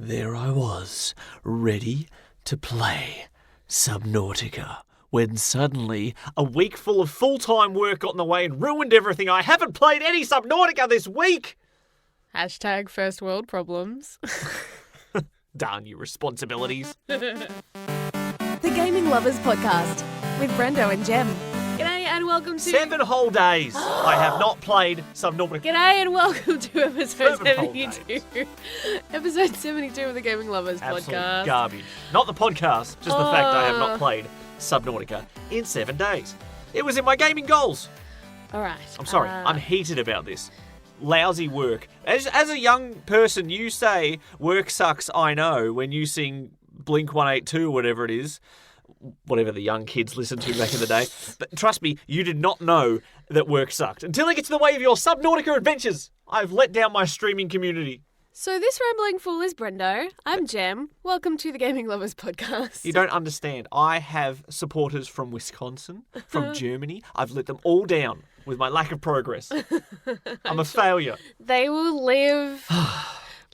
there I was, ready to play Subnautica, when suddenly a week full of full-time work got in the way and ruined everything. I haven't played any Subnautica this week! Hashtag first world problems. Darn you responsibilities. The Gaming Lovers Podcast with Brendo and Jem. G'day and welcome to... 7 whole days I have not played Subnautica. G'day and welcome to episode 72. Episode 72 of the Gaming Lovers Absolute Podcast. garbage. Not the podcast, just the fact I have not played Subnautica in 7 days. It was in my gaming goals. All right. I'm sorry, I'm heated about this. Lousy work. As a young person, you say, work sucks, I know, when you sing Blink 182 or whatever it is. Whatever the young kids listened to back in the day. But trust me, you did not know that work sucked until it gets in the way of your Subnautica adventures. I've let down my streaming community. So this rambling fool is Brendo. I'm Jem. Welcome to the Gaming Lovers Podcast. You don't understand. I have supporters from Wisconsin, from Germany. I've let them all down with my lack of progress. I'm a failure. They will live.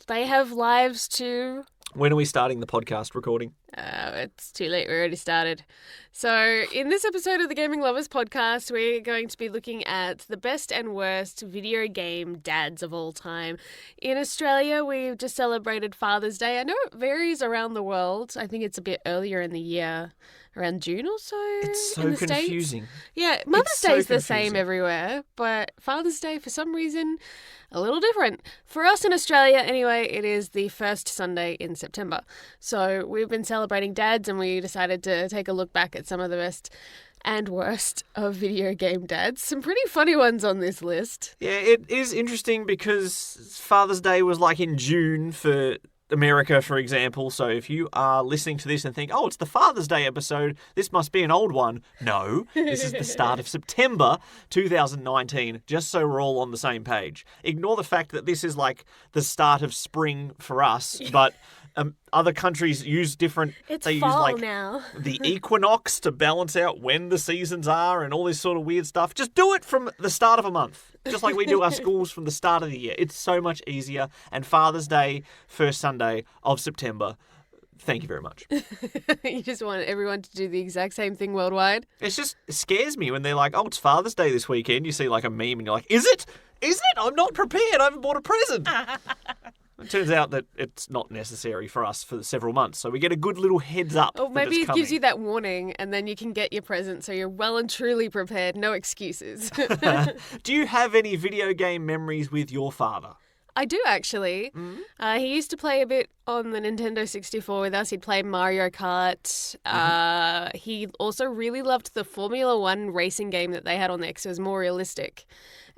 They have lives too. When are we starting the podcast recording? It's too late. We already started. So in this episode of the Gaming Lovers Podcast, we're going to be looking at the best and worst video game dads of all time. In Australia, we've just celebrated Father's Day. I know it varies around the world. I think it's a bit earlier in the year, around June or so. It's so in the confusing. States. Yeah, Mother's so Day is the confusing. same everywhere, but Father's Day, for some reason, a little different. For us in Australia, anyway, it is the first Sunday in September. So we've been celebrating dads and we decided to take a look back at some of the best and worst of video game dads. Some pretty funny ones on this list. Yeah, it is interesting because Father's Day was like in June for America, for example. So if you are listening to this and think, oh, it's the Father's Day episode, this must be an old one. No, this is the start of September 2019, just so we're all on the same page. Ignore the fact that this is like the start of spring for us, but other countries use different... It's they fall use like now. the equinox to balance out when the seasons are and all this sort of weird stuff. Just do it from the start of a month, just like we do our schools from the start of the year. It's so much easier. And Father's Day, first Sunday of September. Thank you very much. You just want everyone to do the exact same thing worldwide? It scares me when they're like, oh, it's Father's Day this weekend. You see like a meme and you're like, is it? Is it? I'm not prepared. I haven't bought a present. It turns out that it's not necessary for us for several months, so we get a good little heads up. Or maybe that it's it coming. gives you that warning and then you can get your present so you're well and truly prepared. No excuses. Do you have any video game memories with your father? I do, actually. Mm-hmm. He used to play a bit on the Nintendo 64 with us. He'd play Mario Kart. He also really loved the Formula One racing game that they had on there because it was more realistic.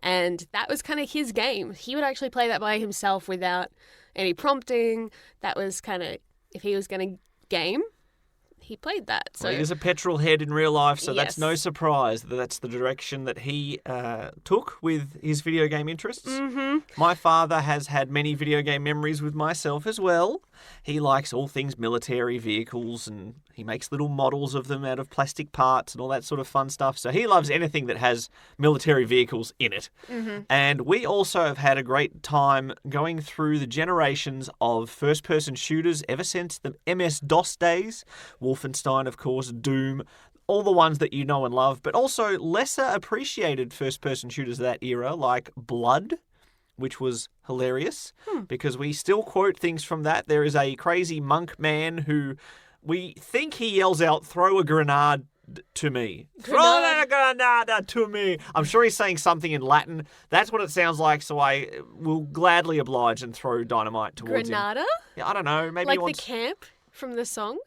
And that was kind of his game. He would actually play that by himself without any prompting. That was kind of, if he was going to game, he played that. So Well, he is a petrol head in real life, so that's Yes. no surprise that that's the direction that he took with his video game interests. Mm-hmm. My father has had many video game memories with myself as well. He likes all things military vehicles and he makes little models of them out of plastic parts and all that sort of fun stuff. So he loves anything that has military vehicles in it. Mm-hmm. And we also have had a great time going through the generations of first-person shooters ever since the MS-DOS days. Wolfenstein, of course, Doom, all the ones that you know and love, but also lesser appreciated first-person shooters of that era, like Blood, which was hilarious because we still quote things from that. There is a crazy monk man who we think he yells out, "Throw a grenade to me. Throw a grenade to me." I'm sure he's saying something in Latin. That's what it sounds like, so I will gladly oblige and throw dynamite towards him. Granada? Yeah, I don't know. Maybe Like he wants... the camp from the song?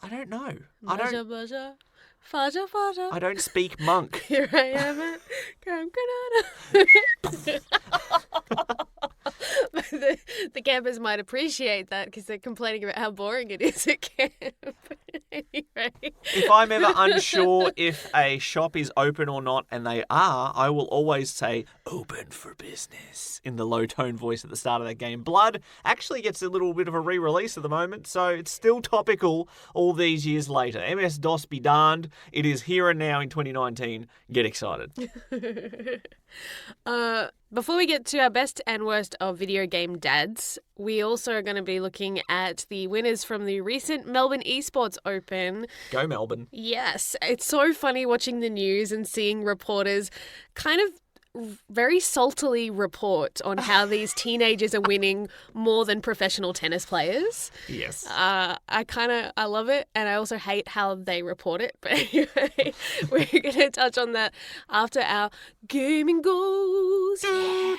I don't know. Baja, baja, faja, faja. I don't speak monk. Here I am at Camp Granada. The campers might appreciate that because they're complaining about how boring it is at camp. Anyway. If I'm ever unsure if a shop is open or not, and they are, I will always say, "Open for business," in the low-tone voice at the start of that game. Blood actually gets a little bit of a re-release at the moment, so it's still topical all these years later. MS-DOS be darned. It is here and now in 2019. Get excited. Before we get to our best and worst of video game dads, we also are going to be looking at the winners from the recent Melbourne Esports Open. Go Melbourne. Yes, it's so funny watching the news and seeing reporters kind of very saltily report on how these teenagers are winning more than professional tennis players. Yes. I love it, and I also hate how they report it. But anyway, we're going to touch on that after our gaming goals. Yeah.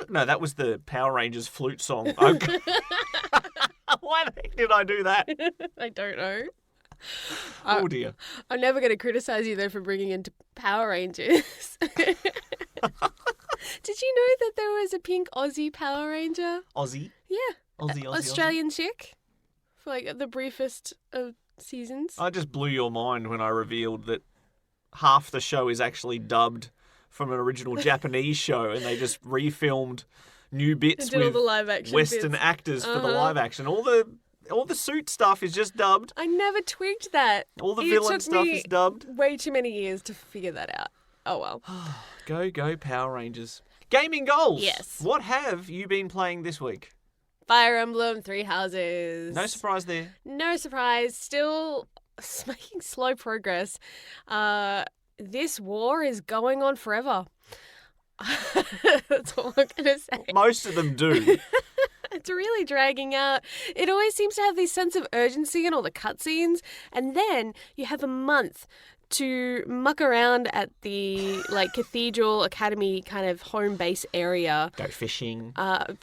No, that was the Power Rangers flute song. Okay. Why the heck did I do that? I don't know. Oh dear. I'm never going to criticize you though for bringing in Power Rangers. Did you know that there was a pink Aussie Power Ranger? Aussie? Yeah. Aussie. Australian chick for like the briefest of seasons. I just blew your mind when I revealed that half the show is actually dubbed from an original Japanese show, and they just refilmed new bits Did all with the live action Western bits. actors for the live action. All the suit stuff is just dubbed. I never twigged that. All the It villain took stuff me is dubbed. way too many years to figure that out. Oh well. Go Power Rangers. Gaming goals. Yes. What have you been playing this week? Fire Emblem, Three Houses. No surprise there. No surprise. Still making slow progress. This war is going on forever. That's all I'm going to say. Most of them do. It's really dragging out. It always seems to have this sense of urgency in all the cutscenes, and then you have a month to muck around at the cathedral academy kind of home base area. Go fishing.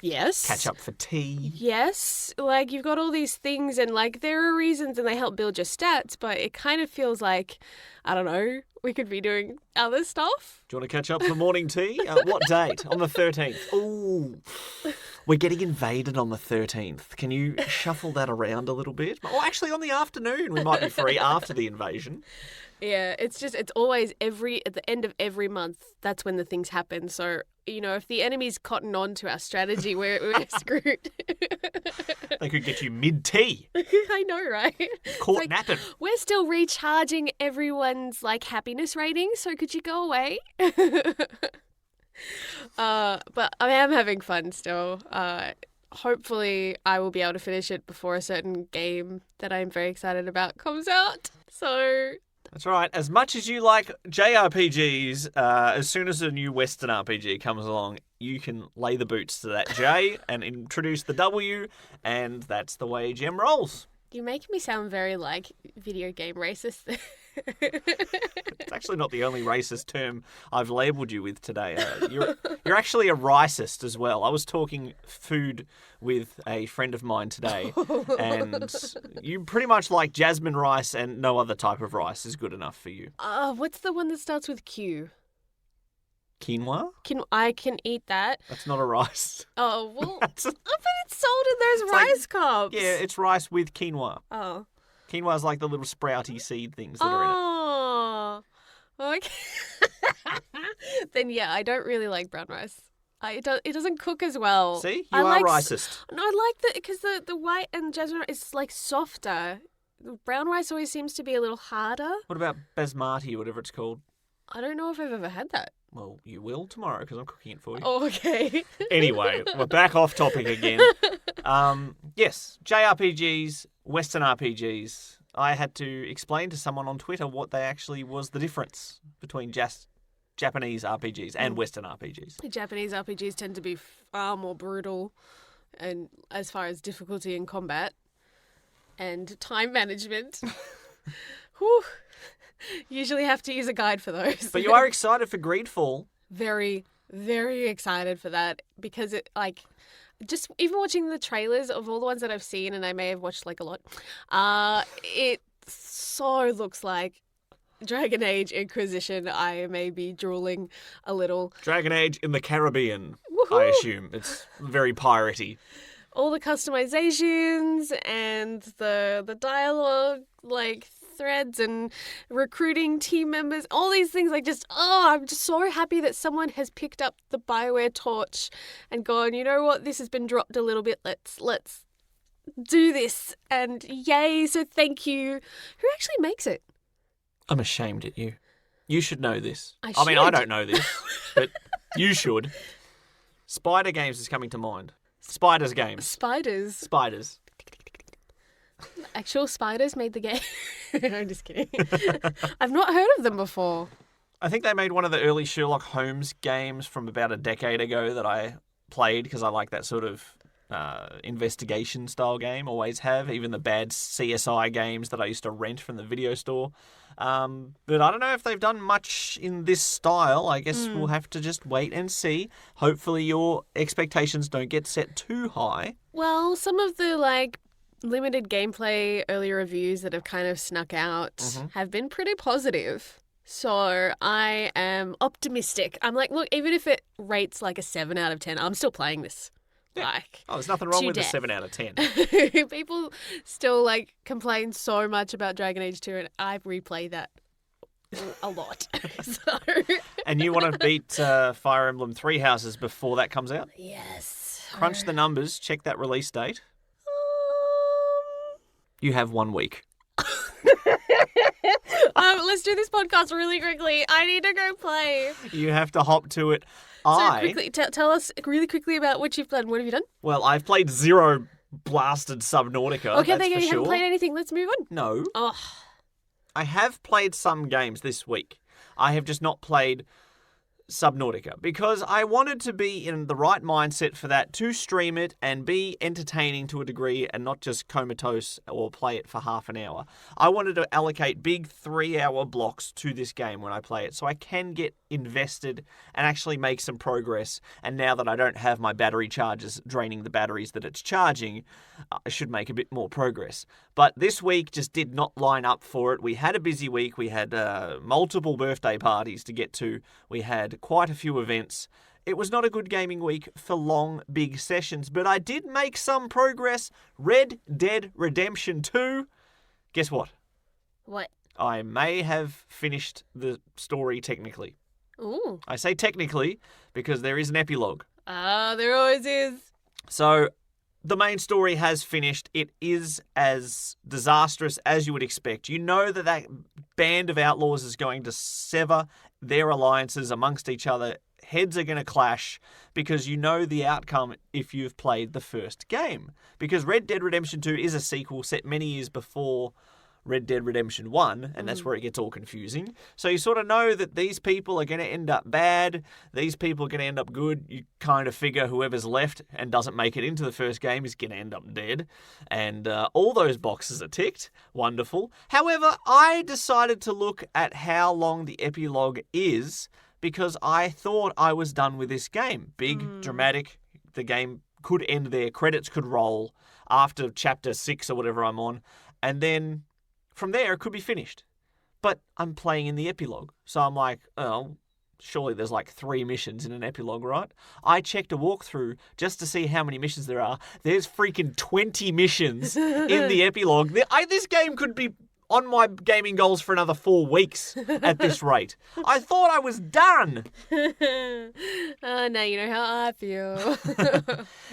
Yes. Catch up for tea. Yes. You've got all these things, and there are reasons, and they help build your stats, but it kind of feels like, I don't know, we could be doing other stuff. Do you want to catch up for morning tea? What date? On the 13th. Ooh. We're getting invaded on the 13th. Can you shuffle that around a little bit? Well, actually, on the afternoon, we might be free after the invasion. Yeah, it's always at the end of every month, that's when the things happen. So, if the enemy's cotton on to our strategy, we're screwed. They could get you mid-tea. I know, right? Caught napping. We're still recharging everyone's happiness rating, so could you go away? But I am having fun still. Hopefully I will be able to finish it before a certain game that I'm very excited about comes out. So That's right. As much as you like JRPGs, as soon as a new Western RPG comes along, you can lay the boots to that J and introduce the W, and that's the way Jem rolls. you make me sound very video game racist. It's actually not the only racist term I've labelled you with today. You're actually a ricist as well. I was talking food with a friend of mine today, and you pretty much like jasmine rice, and no other type of rice is good enough for you. What's the one that starts with Q? Quinoa? I can eat that. That's not a rice. Oh, well, But it's sold in those rice cups. Yeah, it's rice with quinoa. Oh. Quinoa is like the little sprouty seed things that are in it. Oh. Okay. Then, yeah, I don't really like brown rice. It doesn't cook as well. See? You are racist. No, I like because the white and jasmine is softer. The brown rice always seems to be a little harder. What about basmati, whatever it's called? I don't know if I've ever had that. Well, you will tomorrow because I'm cooking it for you. Oh, okay. Anyway, we're back off topic again. Yes, JRPGs, Western RPGs. I had to explain to someone on Twitter what they actually was the difference between Japanese RPGs and Western RPGs. The Japanese RPGs tend to be far more brutal, and as far as difficulty in combat and time management. Whew. Usually have to use a guide for those. But you are excited for Greedfall. Very, very excited for that because it just even watching the trailers of all the ones that I've seen, and I may have watched a lot, it so looks like Dragon Age Inquisition. I may be drooling a little. Dragon Age in the Caribbean, Woohoo! I assume. It's very piratey. All the customizations and the dialogue, threads and recruiting team members, all these things, I'm just so happy that someone has picked up the BioWare torch and gone, you know what, this has been dropped a little bit, let's do this, and yay, so thank you. Who actually makes it? I'm ashamed at you. You should know this. I mean, I should. don't know this, but you should. Spider Games is coming to mind. Spiders Games. Spiders. Spiders. Actual spiders made the game. I'm just kidding. I've not heard of them before. I think they made one of the early Sherlock Holmes games from about a decade ago that I played because I like that sort of investigation style game, always have, even the bad CSI games that I used to rent from the video store. But I don't know if they've done much in this style. I guess we'll have to just wait and see. Hopefully your expectations don't get set too high. Well, some of the limited gameplay early reviews that have kind of snuck out have been pretty positive. So I am optimistic. I'm like, look, even if it rates like a 7 out of 10, I'm still playing this. Yeah. There's nothing wrong with a 7 out of 10. People still complain so much about Dragon Age 2, and I replay that a lot. So And you want to beat Fire Emblem Three Houses before that comes out? yes. Crunch the numbers, check that release date. You have 1 week. Let's do this podcast really quickly. I need to go play. You have to hop to it. So quickly, tell us really quickly about what you've done. What have you done? Well, I've played zero blasted Subnautica. Okay, that's there you go. for You sure. haven't played anything. Let's move on. No. Oh, I have played some games this week. I have just not played Subnautica because I wanted to be in the right mindset for that, to stream it and be entertaining to a degree and not just comatose or play it for half an hour. I wanted to allocate big 3-hour blocks to this game when I play it so I can get invested and actually make some progress. And now that I don't have my battery chargers draining the batteries that it's charging, I should make a bit more progress. But this week just did not line up for it. We had a busy week. We had multiple birthday parties to get to. We had quite a few events. It was not a good gaming week for long, big sessions, but I did make some progress. Red Dead Redemption 2. Guess what? what? I may have finished the story technically. Ooh. I say technically because there is an epilogue. There always is. So the main story has finished. It is as disastrous as you would expect. You know that band of outlaws is going to sever their alliances amongst each other. Heads are going to clash because you know the outcome if you've played the first game. Because Red Dead Redemption 2 is a sequel set many years before Red Dead Redemption 1, and that's where it gets all confusing. So you sort of know that these people are going to end up bad, these people are going to end up good. You kind of figure whoever's left and doesn't make it into the first game is going to end up dead. And all those boxes are ticked. Wonderful. However, I decided to look at how long the epilogue is because I thought I was done with this game. Big, dramatic, the game could end there, credits could roll after chapter 6 or whatever I'm on, and then from there, it could be finished. But I'm playing in the epilogue. So I'm like, oh, surely there's 3 missions in an epilogue, right? I checked a walkthrough just to see how many missions there are. There's freaking 20 missions in the epilogue. This game could be on my gaming goals for another 4 weeks at this rate. I thought I was done. Now you know how I feel.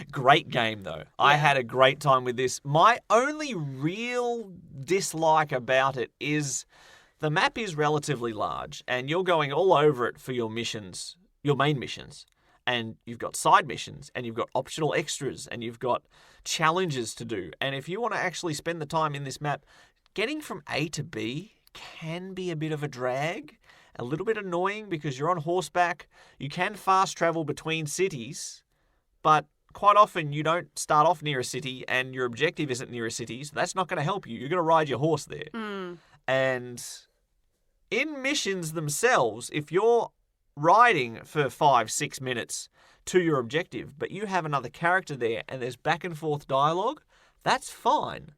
Great game, though. I had a great time with this. My only real dislike about it is the map is relatively large, and you're going all over it for your missions, your main missions. And you've got side missions, and you've got optional extras, and you've got challenges to do. And if you want to actually spend the time in this map, getting from A to B can be a bit of a drag, a little bit annoying because you're on horseback. You can fast travel between cities, but quite often you don't start off near a city and your objective isn't near a city, so that's not going to help you. You're going to ride your horse there. And in missions themselves, if you're riding for 5-6 minutes to your objective, but you have another character there and there's back and forth dialogue, that's fine.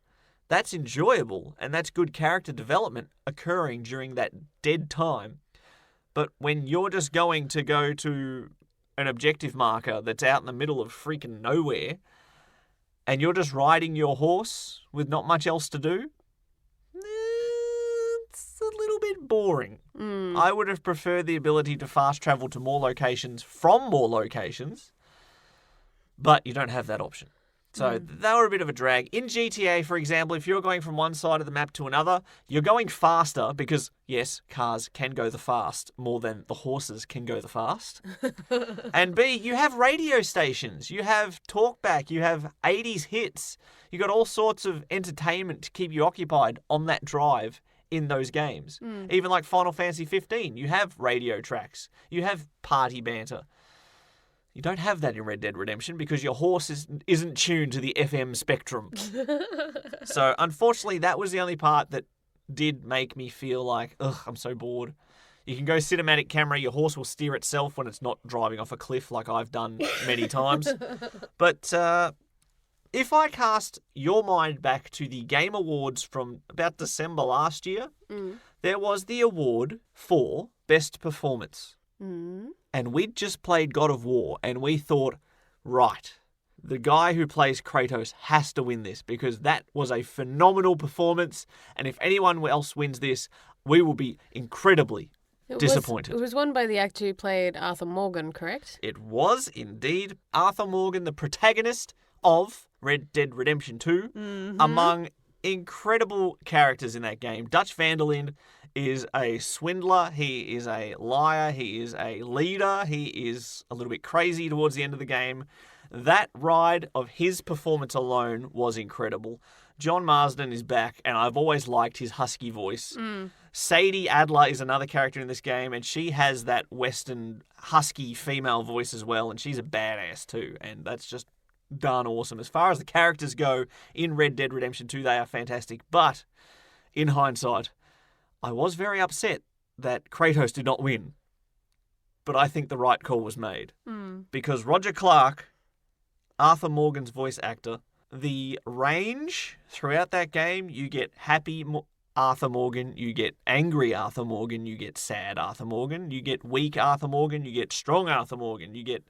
That's enjoyable, and that's good character development occurring during that dead time. But when you're just going to go to an objective marker that's out in the middle of freaking nowhere, and you're just riding your horse with not much else to do, it's a little bit boring. I would have preferred the ability to fast travel to more locations from more locations, but you don't have that option. So they were a bit of a drag. In GTA, for example, if you're going from one side of the map to another, you're going faster because, yes, cars can go the fast more than the horses can go the fast. And B, you have radio stations, you have talkback, you have 80s hits. You got all sorts of entertainment to keep you occupied on that drive in those games. Even like Final Fantasy 15, you have radio tracks, you have party banter. You don't have that in Red Dead Redemption because your horse isn't tuned to the FM spectrum. So, unfortunately, that was the only part that did make me feel like, ugh, I'm so bored. You can go cinematic camera, your horse will steer itself when it's not driving off a cliff like I've done many times. But if I cast your mind back to the Game Awards from about December last year, there was the award for Best Performance. And we'd just played God of War, and we thought, right, the guy who plays Kratos has to win this because that was a phenomenal performance, and if anyone else wins this, we will be incredibly disappointed. It was won by the actor who played Arthur Morgan, correct? It was indeed Arthur Morgan, the protagonist of Red Dead Redemption 2, among incredible characters in that game. Dutch Van der Linde is a swindler, he is a liar, he is a leader, he is a little bit crazy towards the end of the game. That ride of his performance alone was incredible. John Marsden is back, and I've always liked his husky voice. Sadie Adler is another character in this game, and she has that Western husky female voice as well, and she's a badass too, and that's just darn awesome. As far as the characters go in Red Dead Redemption 2, they are fantastic, but in hindsight, I was very upset that Kratos did not win. But I think the right call was made. Because Roger Clark, Arthur Morgan's voice actor, the range throughout that game, you get happy Arthur Morgan, you get angry Arthur Morgan, you get sad Arthur Morgan, you get weak Arthur Morgan, you get strong Arthur Morgan, you get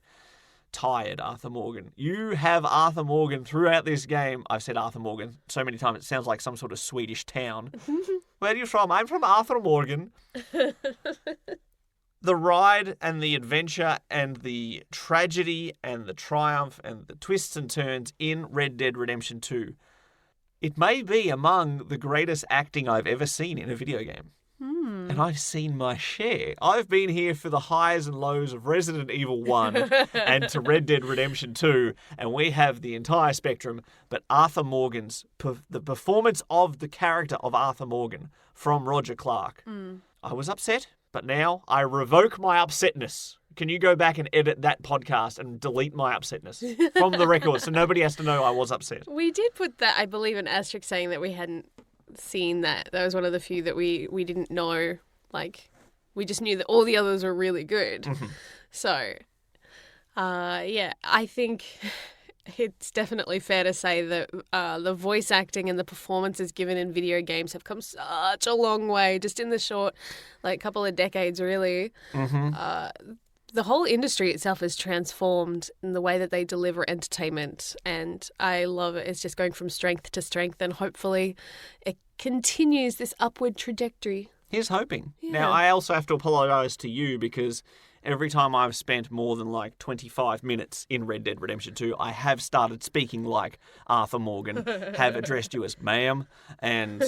tired Arthur Morgan. You have Arthur Morgan throughout this game. I've said Arthur Morgan so many times it sounds like some sort of Swedish town. Where are you from? I'm from Arthur Morgan. The ride and the adventure and the tragedy and the triumph and the twists and turns in Red Dead Redemption 2. It may be among the greatest acting I've ever seen in a video game. And I've seen my share. I've been here for the highs and lows of Resident Evil 1 and to Red Dead Redemption 2, and we have the entire spectrum. But Arthur Morgan's, the performance of the character of Arthur Morgan from Roger Clark, I was upset, but now I revoke my upsetness. Can you go back and edit that podcast and delete my upsetness from the record so nobody has to know I was upset? We did put that, I believe, an asterisk saying that we hadn't seen that. That was one of the few that we didn't know. Like, we just knew that all the others were really good. So, yeah, I think it's definitely fair to say that the voice acting and the performances given in video games have come such a long way just in the short, couple of decades, really. The whole industry itself has transformed in the way that they deliver entertainment, and I love it. It's just going from strength to strength, and hopefully it continues this upward trajectory. Here's hoping. Yeah. Now, I also have to apologise to you because every time I've spent more than 25 minutes in Red Dead Redemption 2, I have started speaking like Arthur Morgan, have addressed you as ma'am, and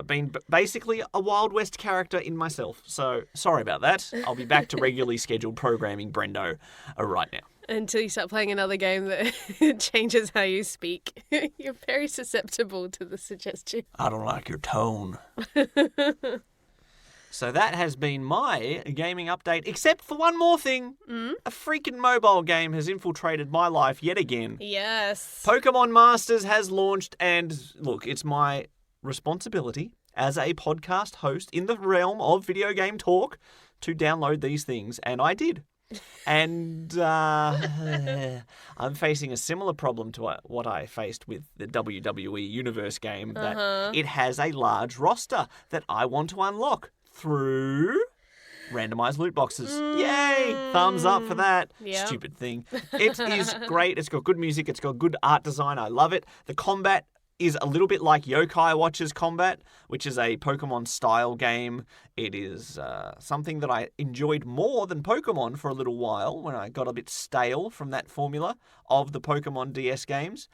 been basically a Wild West character in myself. So, sorry about that. I'll be back to regularly scheduled programming, Brendo, right now. Until you start playing another game that changes how you speak. You're very susceptible to the suggestion. I don't like your tone. So that has been my gaming update, except for one more thing. A freaking mobile game has infiltrated my life yet again. Yes. Pokemon Masters has launched, and look, it's my responsibility as a podcast host in the realm of video game talk to download these things, and I did. And I'm facing a similar problem to what I faced with the WWE Universe game, that it has a large roster that I want to unlock through randomized loot boxes. Yay! Thumbs up for that. Yep. Stupid thing. It is great. It's got good music. It's got good art design. I love it. The combat is a little bit like Yokai Watch's combat, which is a Pokemon-style game. It is something that I enjoyed more than Pokemon for a little while when I got a bit stale from that formula of the Pokemon DS games.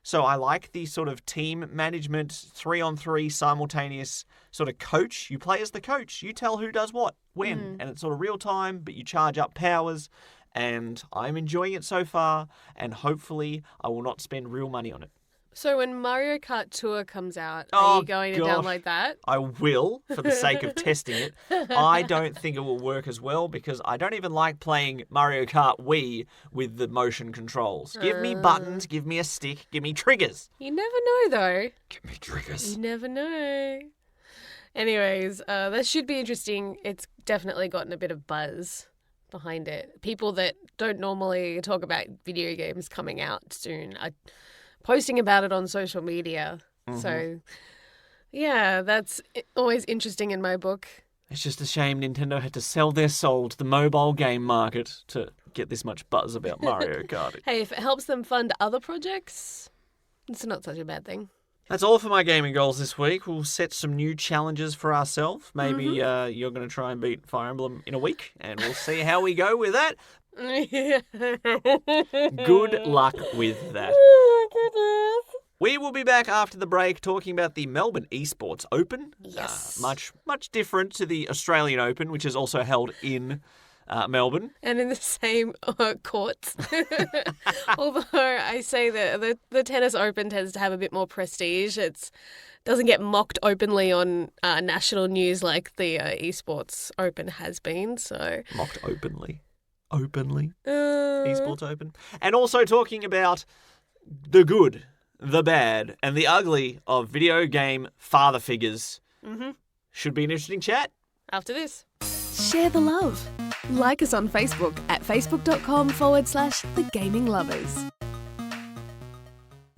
So I like the sort of team management, 3-on-3 simultaneous sort of coach. You play as the coach. You tell who does what, when. And it's sort of real time, but you charge up powers. And I'm enjoying it so far. And hopefully I will not spend real money on it. So when Mario Kart Tour comes out, are you going to download that? I will, for the sake of testing it. I don't think it will work as well because I don't even like playing Mario Kart Wii with the motion controls. Give me buttons, give me a stick, give me triggers. You never know, though. Give me triggers. You never know. Anyways, that should be interesting. It's definitely gotten a bit of buzz behind it. People that don't normally talk about video games coming out soon are posting about it on social media. So, yeah, that's always interesting in my book. It's just a shame Nintendo had to sell their soul to the mobile game market to get this much buzz about Mario Kart. Hey, if it helps them fund other projects, it's not such a bad thing. That's all for my gaming goals this week. We'll set some new challenges for ourselves. Maybe you're going to try and beat Fire Emblem in a week, and we'll see how we go with that. Good luck with that. We will be back after the break talking about the Melbourne Esports Open. Yes. Much different to the Australian Open, which is also held in Melbourne. And in the same courts. Although I say that the Tennis Open tends to have a bit more prestige. It doesn't get mocked openly on national news like the Esports Open has been. So Mocked openly. Esports Open. And also talking about the good, the bad, and the ugly of video game father figures. Should be an interesting chat. After this. Share the love. Like us on Facebook at facebook.com/The Gaming Lovers.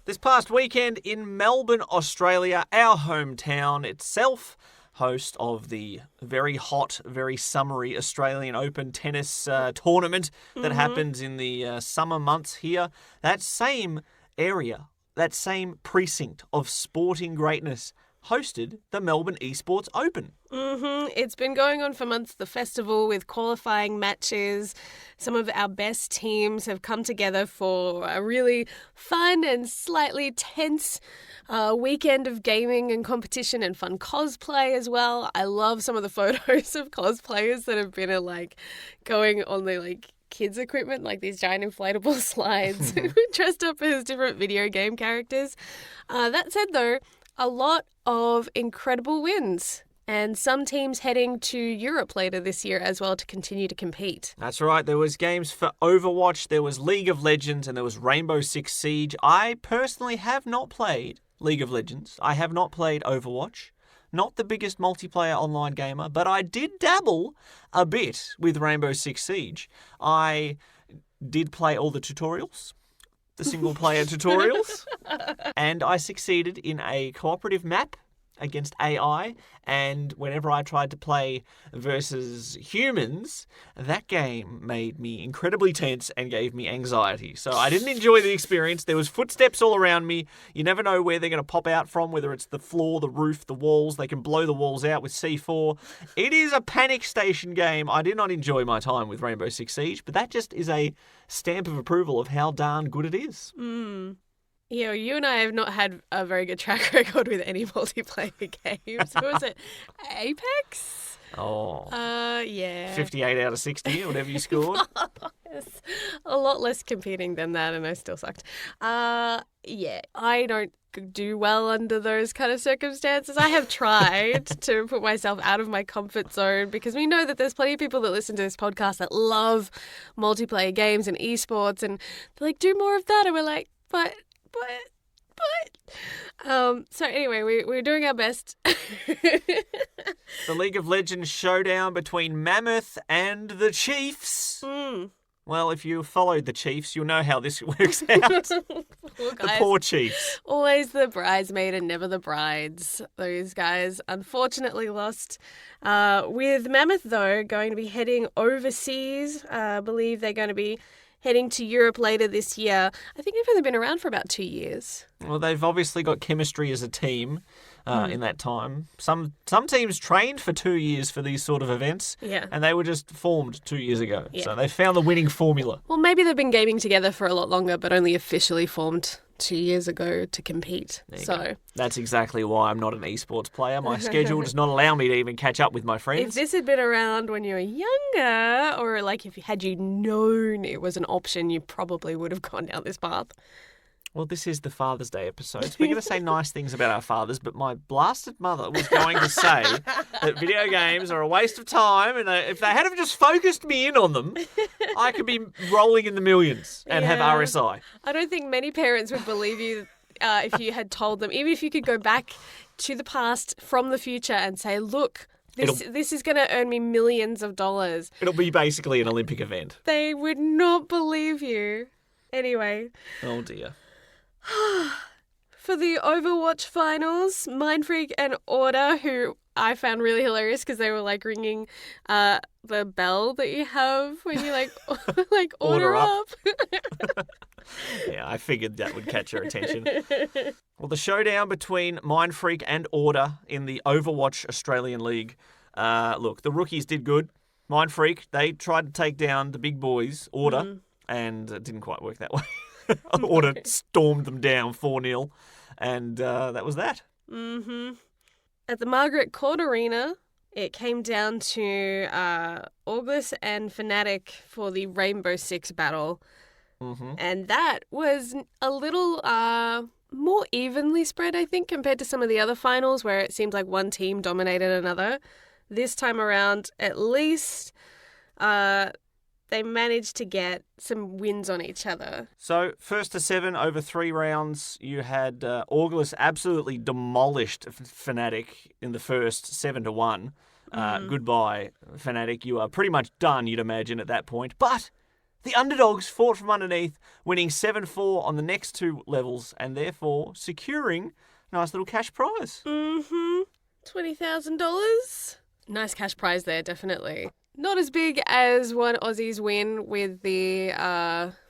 This past weekend in Melbourne, Australia, our hometown itself, host of the very hot, very summery Australian Open tennis tournament that happens in the summer months here. That same area, that same precinct of sporting greatness hosted the Melbourne Esports Open. It's been going on for months, the festival with qualifying matches. Some of our best teams have come together for a really fun and slightly tense weekend of gaming and competition and fun cosplay as well. I love some of the photos of cosplayers that have been going on the kids equipment, like these giant inflatable slides, dressed up as different video game characters. That said, though, a lot of incredible wins. And some teams heading to Europe later this year as well to continue to compete. That's right. There was games for Overwatch, there was League of Legends, and there was Rainbow Six Siege. I personally have not played League of Legends. I have not played Overwatch. Not the biggest multiplayer online gamer, but I did dabble a bit with Rainbow Six Siege. I did play all the tutorials, the single-player tutorials, and I succeeded in a cooperative map against AI, and whenever I tried to play versus humans, that game made me incredibly tense and gave me anxiety. So I didn't enjoy the experience. There was footsteps all around me. You never know where they're going to pop out from, whether it's the floor, the roof, the walls. They can blow the walls out with C4. It is a panic station game. I did not enjoy my time with Rainbow Six Siege, but that just is a stamp of approval of how darn good it is. Yeah, you and I have not had a very good track record with any multiplayer games. What was it? Apex? Oh. Yeah. 58 out of 60, whatever you scored. Yes. A lot less competing than that, and I still sucked. Yeah, I don't do well under those kind of circumstances. I have tried to put myself out of my comfort zone because we know that there's plenty of people that listen to this podcast that love multiplayer games and esports, and they're like, do more of that. And we're like, but. So anyway, we're doing our best. The League of Legends showdown between Mammoth and the Chiefs. Well, if you followed the Chiefs, you'll know how this works out. The poor Chiefs. Always the bridesmaid and never the brides. Those guys unfortunately lost. With Mammoth, though, going to be heading overseas. I believe they're going to be heading to Europe later this year. I think they've only been around for about 2 years. Well, they've obviously got chemistry as a team. in that time. Some teams trained for 2 years for these sort of events, Yeah. and they were just formed 2 years ago. Yeah. So they found the winning formula. Well, maybe they've been gaming together for a lot longer, but only officially formed 2 years ago to compete. There you So go. That's exactly why I'm not an esports player. My schedule does not allow me to even catch up with my if friends. this had been around when you were younger, or like if you known it was an option, you probably would have gone down this path. Well, this is the Father's Day episode, so we're going to say nice things about our fathers, but my blasted mother was going to say that video games are a waste of time, and if they had have just focused me in on them, I could be rolling in the millions and have Yeah. RSI. I don't think many parents would believe you if you had told them, even if you could go back to the past from the future and say, look, this is going to earn me millions of dollars. It'll be basically an Olympic event. They would not believe you. Anyway, Oh, dear. for the Overwatch finals, Mindfreak and Order, who I found really hilarious because they were like ringing the bell that you have when you like order up. Yeah, I figured that would catch your attention. Well, the showdown between Mindfreak and Order in the Overwatch Australian League. Look, the rookies did good. Mindfreak, they tried to take down the big boys, Order, and it didn't quite work that way. Order stormed them down 4-0, and that was that. Mm-hmm. At the Margaret Court Arena, it came down to August and Fnatic for the Rainbow Six battle. Mm-hmm. And that was a little more evenly spread, I think, compared to some of the other finals where it seemed like one team dominated another. This time around, at least, they managed to get some wins on each other. So, 1st to 7 over 3 rounds, you had August absolutely demolished Fnatic in the first 7-1. Goodbye, Fnatic. You are pretty much done, you'd imagine, at that point. But the underdogs fought from underneath, winning 7-4 on the next 2 levels, and therefore securing a nice little cash prize. Mm-hmm. $20,000. Nice cash prize there, definitely. Not as big as one Aussie's win with the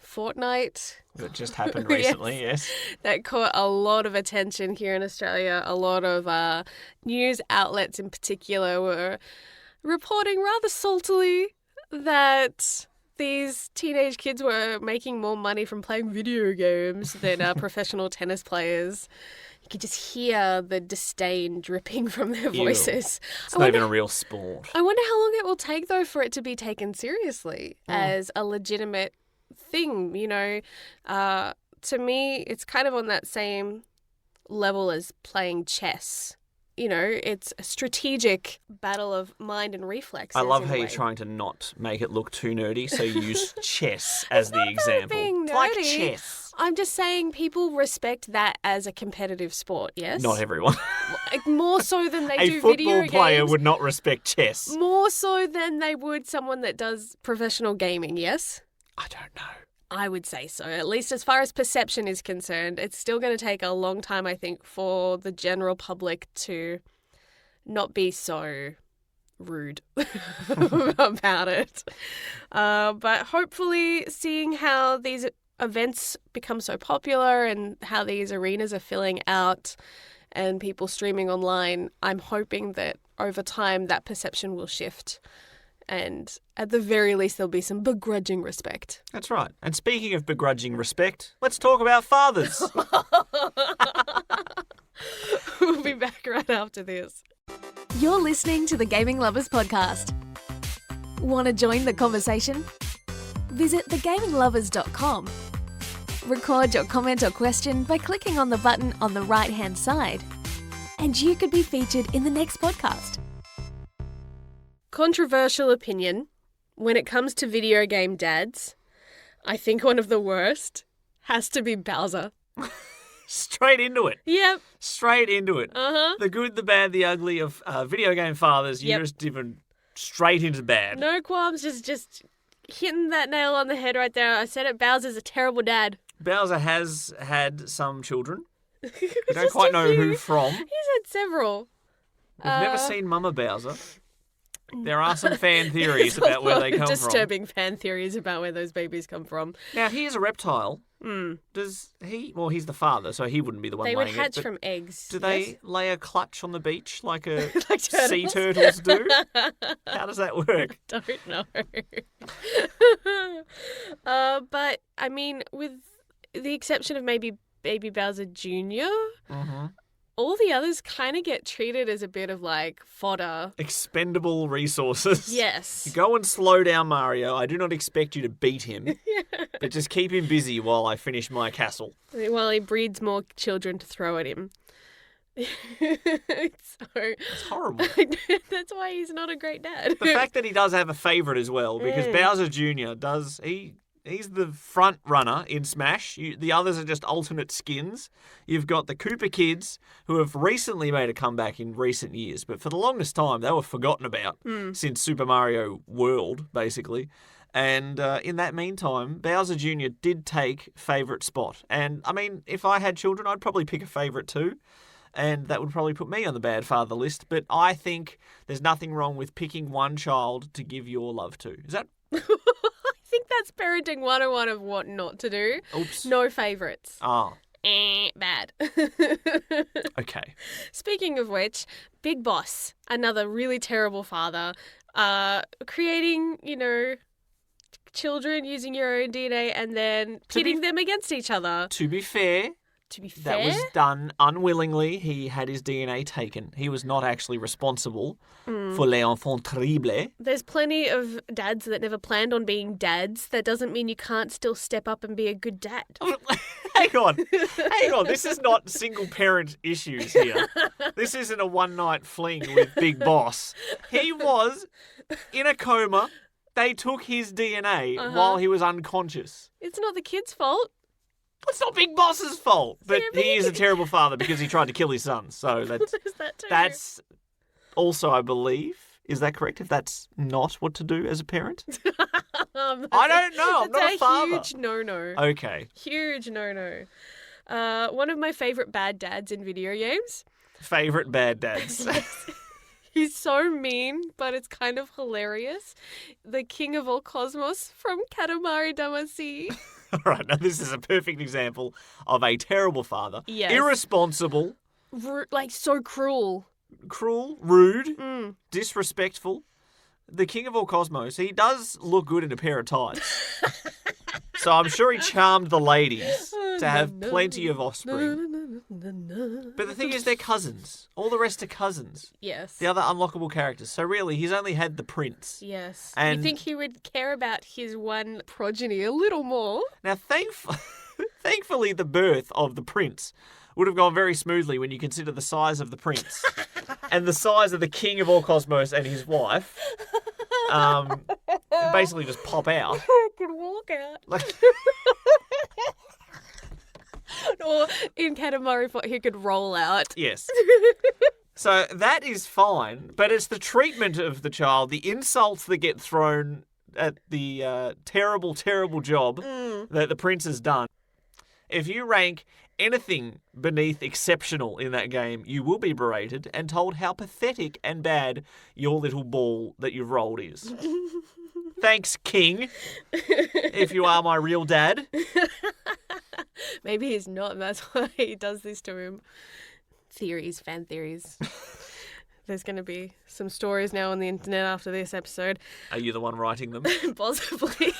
Fortnite. That just happened recently, yes. That caught a lot of attention here in Australia. A lot of news outlets in particular were reporting rather saltily that these teenage kids were making more money from playing video games than professional tennis players. You could just hear the disdain dripping from their voices. It's not even a real sport. I wonder how long it will take, though, for it to be taken seriously as a legitimate thing. You know, to me, it's kind of on that same level as playing chess. You know, it's a strategic battle of mind and reflexes. I love how in a you're way. trying to not make it look too nerdy, so you use chess as the example. being It's like nerdy. chess. I'm just saying people respect that as a competitive sport, yes? Not everyone. Like, more so than they A do video football games. player would not respect chess. More so than they would someone that does professional gaming, yes? I don't know. I would say so. At least as far as perception is concerned, it's still going to take a long time, I think, for the general public to not be so rude about it. But hopefully seeing how these events become so popular and how these arenas are filling out and people streaming online, I'm hoping that over time that perception will shift. And at the very least, there'll be some begrudging respect. That's right. And speaking of begrudging respect, let's talk about fathers. We'll be back right after this. You're listening to the Gaming Lovers Podcast. Want to join the conversation? Visit thegaminglovers.com. Record your comment or question by clicking on the button on the right-hand side. And you could be featured in the next podcast. Controversial opinion. When it comes to video game dads, I think one of the worst has to be Bowser. Straight into it. Yep. Straight into it. Uh-huh. The good, the bad, the ugly of video game fathers. You're Yep. just even straight into bad. No qualms, just hitting that nail on the head right there. I said it, Bowser's a terrible dad. Bowser has had some children. We don't Just quite a know few. who from. He's had several. We've never seen Mama Bowser. There are some fan theories about where they come from. Disturbing fan theories about where those babies come from. Now, he is a reptile. Does he? Well, he's the father, so he wouldn't be the one They would laying hatch it. from eggs. Do they lay a clutch on the beach like a Like turtles? sea turtles do? How does that work? Don't know. But, I mean, with the exception of maybe Baby Bowser Jr., all the others kind of get treated as a bit of, like, fodder. Expendable resources. Yes. Go and slow down Mario. I do not expect you to beat him, but just keep him busy while I finish my castle. While he breeds more children to throw at him. It's horrible. That's why he's not a great dad. The fact that he does have a favourite as well, because Bowser Jr. He's the front runner in Smash. The others are just alternate skins. You've got the Koopa kids, who have recently made a comeback in recent years, but for the longest time they were forgotten about since Super Mario World, basically. And in that meantime, Bowser Jr. did take favourite spot. And, I mean, if I had children, I'd probably pick a favourite too. And that would probably put me on the bad father list. But I think there's nothing wrong with picking one child to give your love to. Is that... I think that's parenting 101 of what not to do. Oops. No favourites. Ah. Bad. Okay. Speaking of which, Big Boss, another really terrible father, creating, children using your own DNA and then pitting them against each other. To be fair... That was done unwillingly. He had his DNA taken. He was not actually responsible for les enfants terribles. There's plenty of dads that never planned on being dads. That doesn't mean you can't still step up and be a good dad. Hang on. This is not single parent issues here. This isn't a one-night fling with Big Boss. He was in a coma. They took his DNA while he was unconscious. It's not the kid's fault. It's not Big Boss's fault, but he is a terrible father because he tried to kill his son. So Is that too? that's also, I believe, is that correct? If that's not what to do as a parent, I don't know. I'm not a father. Huge no-no. Okay. Huge no-no. One of my favourite bad dads in video games. Favorite bad dads. He's so mean, but it's kind of hilarious. The king of all cosmos from Katamari Damacy. All right, now this is a perfect example of a terrible father. Yes. Irresponsible. So cruel. Cruel, rude, disrespectful. The king of all cosmos, he does look good in a pair of tights. So I'm sure he charmed the ladies to have plenty of offspring. But the thing is, they're cousins. All the rest are cousins. Yes. The other unlockable characters. So really, he's only had the prince. Yes. And you think he would care about his one progeny a little more? Now, thankfully, the birth of the prince would have gone very smoothly when you consider the size of the prince and the size of the king of all cosmos and his wife. Basically just pop out. I could walk out. Or in Katamari, he could roll out. Yes. So that is fine, but it's the treatment of the child, the insults that get thrown at the terrible, terrible job that the prince has done. If you rank anything beneath exceptional in that game, you will be berated and told how pathetic and bad your little ball that you've rolled is. Thanks, King, if you are my real dad. Maybe he's not, and that's why he does this to him. Fan theories. There's going to be some stories now on the internet after this episode. Are you the one writing them? Possibly.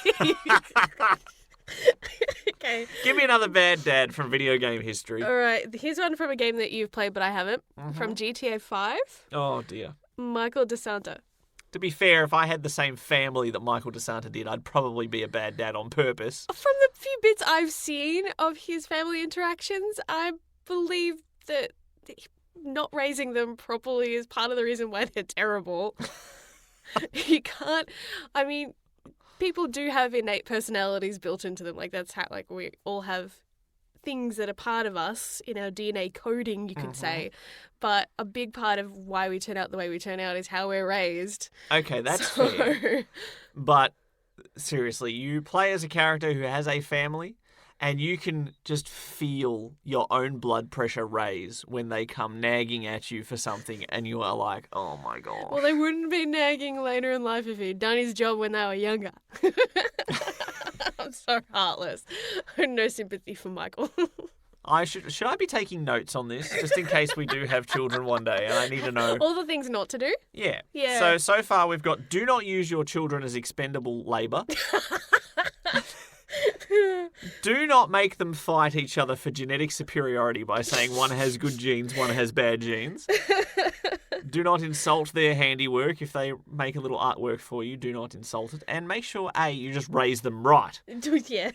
Okay. Give me another bad dad from video game history. All right. Here's one from a game that you've played, but I haven't. From GTA 5. Oh, dear. Michael DeSanta. To be fair, if I had the same family that Michael DeSanta did, I'd probably be a bad dad on purpose. From the few bits I've seen of his family interactions, I believe that not raising them properly is part of the reason why they're terrible. You can't... I mean, people do have innate personalities built into them. Like, that's how, like, we all have things that are part of us in our DNA coding, you could say. But a big part of why we turn out the way we turn out is how we're raised. Okay, that's fair. But seriously, you play as a character who has a family, and you can just feel your own blood pressure raise when they come nagging at you for something, and you are like, oh my God. Well, they wouldn't be nagging later in life if he'd done his job when they were younger. I'm so heartless. No sympathy for Michael. Should I be taking notes on this, just in case we do have children one day, and I need to know. All the things not to do? Yeah. Yeah. So far we've got do not use your children as expendable labour. Do not make them fight each other for genetic superiority by saying one has good genes, one has bad genes. Do not insult their handiwork. If they make a little artwork for you, do not insult it. And make sure, you just raise them right. Yeah,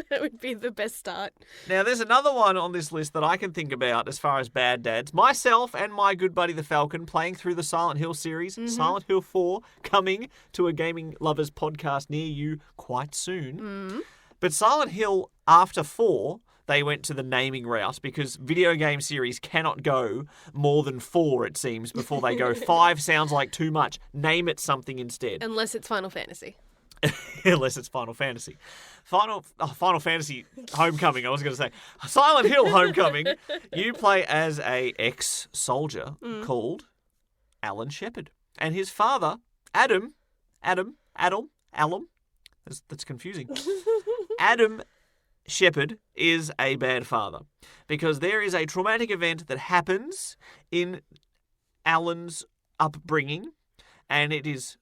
that would be the best start. Now, there's another one on this list that I can think about as far as bad dads. Myself and my good buddy the Falcon playing through the Silent Hill series. Silent Hill 4 coming to a Gaming Lovers podcast near you quite soon. But Silent Hill, after 4, they went to the naming route because video game series cannot go more than 4, it seems, before they go 5 sounds like too much. Name it something instead. Unless it's Final Fantasy. Unless it's Final Fantasy. Final Fantasy Homecoming, I was going to say. Silent Hill Homecoming, you play as a ex-soldier called Alan Shepard. And his father, Adam, that's confusing. Adam Shepard is a bad father because there is a traumatic event that happens in Alan's upbringing, and it is,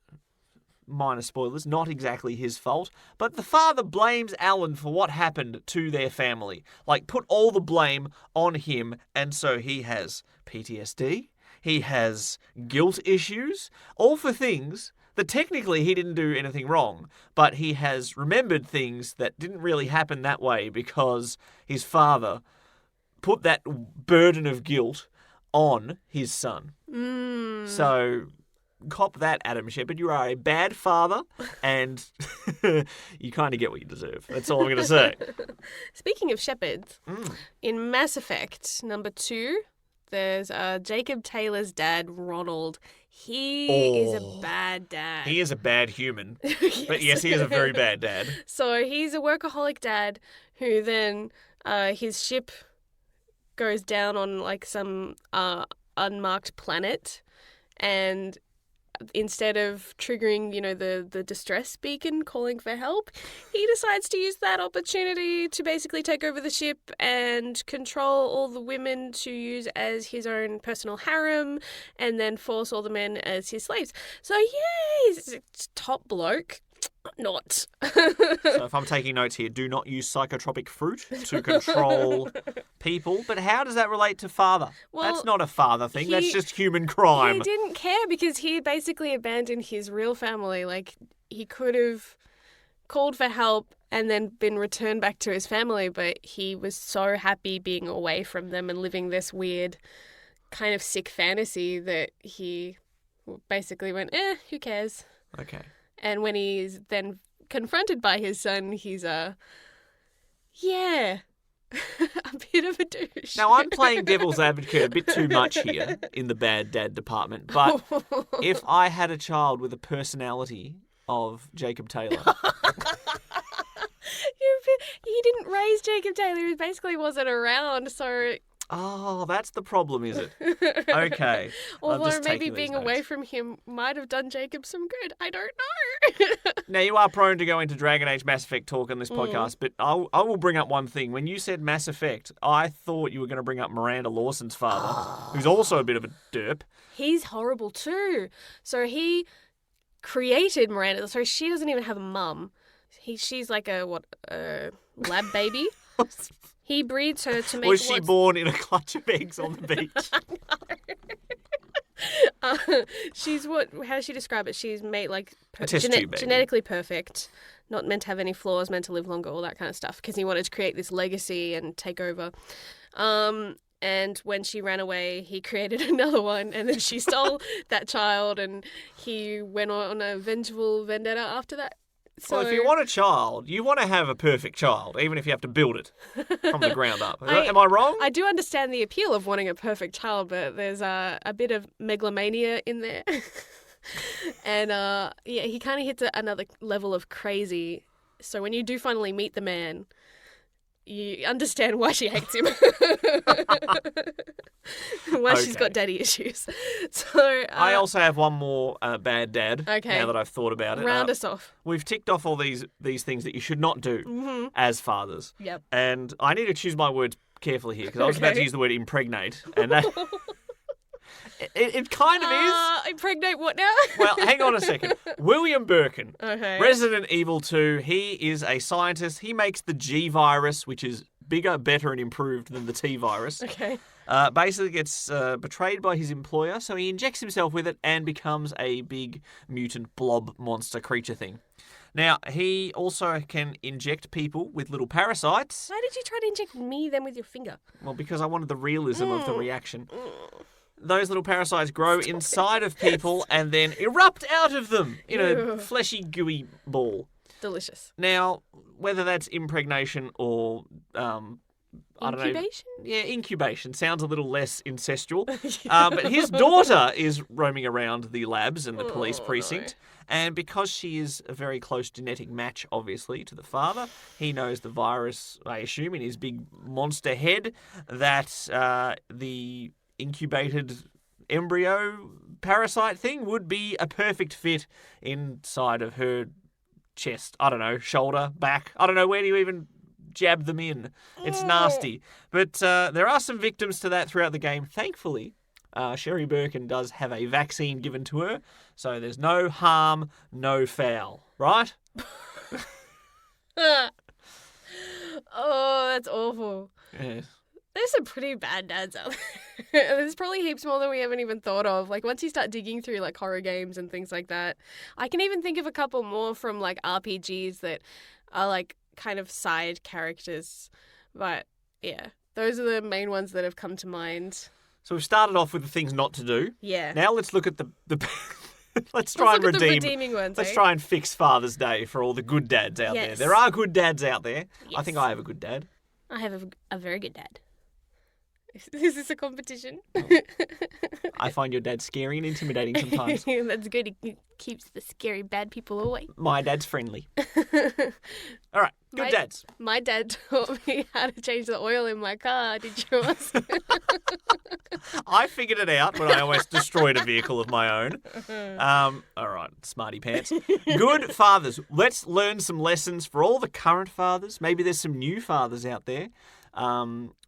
minor spoilers, not exactly his fault, but the father blames Alan for what happened to their family. Like, put all the blame on him, and so he has PTSD, he has guilt issues, all for things that technically he didn't do anything wrong, but he has remembered things that didn't really happen that way because his father put that burden of guilt on his son. So, cop that, Adam Shepard. You are a bad father, and you kind of get what you deserve. That's all I'm going to say. Speaking of Shepards, in Mass Effect number 2, there's Jacob Taylor's dad, Ronald. He is a bad dad. He is a bad human. Yes. But yes, he is a very bad dad. So he's a workaholic dad who then his ship goes down on like some unmarked planet, and instead of triggering, the distress beacon calling for help, he decides to use that opportunity to basically take over the ship and control all the women to use as his own personal harem, and then force all the men as his slaves. So yeah, he's a top bloke. Not. So if I'm taking notes here, do not use psychotropic fruit to control people. But how does that relate to father? Well, that's not a father thing. That's just human crime. He didn't care because he basically abandoned his real family. Like, he could have called for help and then been returned back to his family, but he was so happy being away from them and living this weird kind of sick fantasy that he basically went, who cares? Okay. And when he's then confronted by his son, he's a bit of a douche. Now, I'm playing devil's advocate a bit too much here in the bad dad department, but if I had a child with a personality of Jacob Taylor... He didn't raise Jacob Taylor. He basically wasn't around, so... Oh, that's the problem, is it? Okay. Although maybe being away from him might have done Jacob some good. I don't know. Now, you are prone to go into Dragon Age Mass Effect talk on this podcast, but I will bring up one thing. When you said Mass Effect, I thought you were going to bring up Miranda Lawson's father, who's also a bit of a derp. He's horrible too. So he created Miranda. So she doesn't even have a mum. She's like a lab baby. He breeds her to make... Was she born in a clutch of eggs on the beach? She's how does she describe it? She's made like genetically perfect, not meant to have any flaws, meant to live longer, all that kind of stuff, because he wanted to create this legacy and take over. And when she ran away, he created another one, and then she stole that child, and he went on a vengeful vendetta after that. So, well, if you want a child, you want to have a perfect child, even if you have to build it from the ground up. Am I wrong? I do understand the appeal of wanting a perfect child, but there's a bit of megalomania in there. And he kind of hits another level of crazy. So when you do finally meet the man, you understand why she hates him. Why she's got daddy issues. So I also have one more bad dad. Okay. Now that I've thought about it, round us off. we've ticked off all these things that you should not do as fathers. Yep. And I need to choose my words carefully here because I was about to Okay. use the word impregnate, and that it kind of is. Impregnate what now? Well, hang on a second. William Birkin, Okay. Resident Evil 2. He is a scientist. He makes the G virus, which is bigger, better, and improved than the T virus. Okay. Basically gets betrayed by his employer, so he injects himself with it and becomes a big mutant blob monster creature thing. Now, he also can inject people with little parasites. Why did you try to inject me then with your finger? Well, because I wanted the realism of the reaction. Those little parasites grow inside of people and then erupt out of them in a fleshy, gooey ball. Delicious. Now, whether that's impregnation or I don't know. Incubation? Yeah, incubation. Sounds a little less incestual. But his daughter is roaming around the labs and the police precinct. And because she is a very close genetic match, obviously, to the father, he knows the virus, I assume, in his big monster head, that the incubated embryo parasite thing would be a perfect fit inside of her chest. I don't know, shoulder, back. I don't know, where do you even jab them in? It's nasty. But there are some victims to that throughout the game. Thankfully, Sherry Birkin does have a vaccine given to her, so there's no harm, no foul, right? Oh, that's awful. Yes. There's some pretty bad dads out there. There's probably heaps more than we haven't even thought of. Like, once you start digging through, like, horror games and things like that, I can even think of a couple more from, like, RPGs that are, like, kind of side characters. But, yeah, those are the main ones that have come to mind. So we've started off with the things not to do. Yeah. Now let's look at the let's try and look at the redeem. redeeming ones, Let's eh? try and fix Father's Day for all the good dads out there. Yes. There are good dads out there. I Yes. think I have a good dad. I have a very good dad. Is this a competition? I find your dad scary and intimidating sometimes. That's good. He keeps the scary bad people away. My dad's friendly. All right, good dads. My dad taught me how to change the oil in my car. Did yours? I figured it out when I almost destroyed a vehicle of my own. All right, smarty pants. Good fathers. Let's learn some lessons for all the current fathers. Maybe there's some new fathers out there.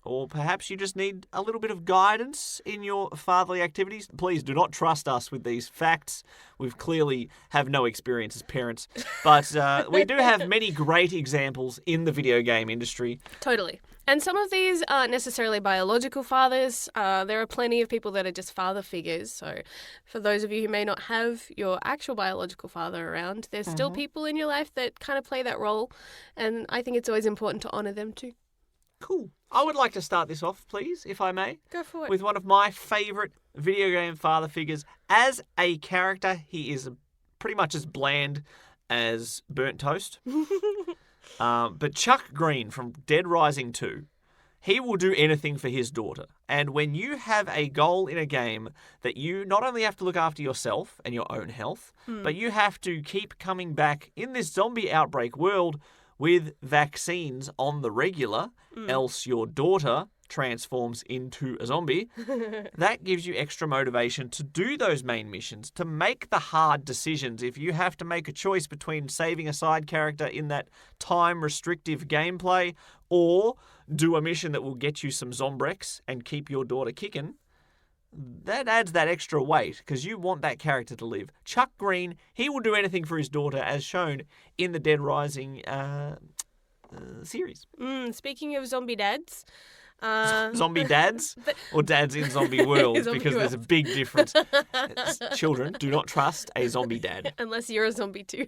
Or perhaps you just need a little bit of guidance in your fatherly activities. Please do not trust us with these facts. We've clearly have no experience as parents. But we do have many great examples in the video game industry. Totally. And some of these aren't necessarily biological fathers. There are plenty of people that are just father figures. So for those of you who may not have your actual biological father around, there's still people in your life that kind of play that role. And I think it's always important to honour them too. Cool. I would like to start this off, please, if I may. Go for it. With one of my favourite video game father figures. As a character, he is pretty much as bland as burnt toast. But Chuck Green from Dead Rising 2, he will do anything for his daughter. And when you have a goal in a game that you not only have to look after yourself and your own health, but you have to keep coming back in this zombie outbreak world with vaccines on the regular, else your daughter transforms into a zombie, that gives you extra motivation to do those main missions, to make the hard decisions. If you have to make a choice between saving a side character in that time-restrictive gameplay or do a mission that will get you some Zombrex and keep your daughter kicking, that adds that extra weight because you want that character to live. Chuck Green, he will do anything for his daughter as shown in the Dead Rising series. Speaking of zombie dads... Zombie dads or dads in zombie worlds Zombie because there's a world. big difference. Children, do not trust a zombie dad. Unless you're a zombie too.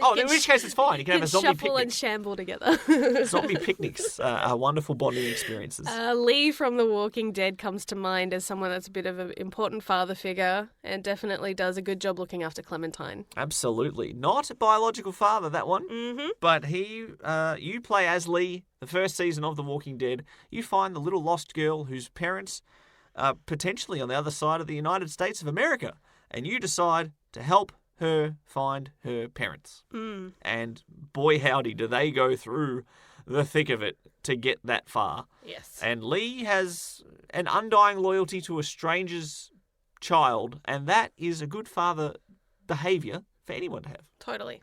Oh, in which case it's fine. You can have a zombie shuffle picnic. and shamble together. Zombie picnics are wonderful bonding experiences. Lee from The Walking Dead comes to mind as someone that's a bit of an important father figure and definitely does a good job looking after Clementine. Absolutely. Not a biological father, that one. Mm-hmm. But you play as Lee, the first season of The Walking Dead. You find the little lost girl whose parents are potentially on the other side of the United States of America. And you decide to help her find her parents. And boy howdy, do they go through the thick of it to get that far. Yes. And Lee has an undying loyalty to a stranger's child, and that is a good father behaviour for anyone to have. Totally.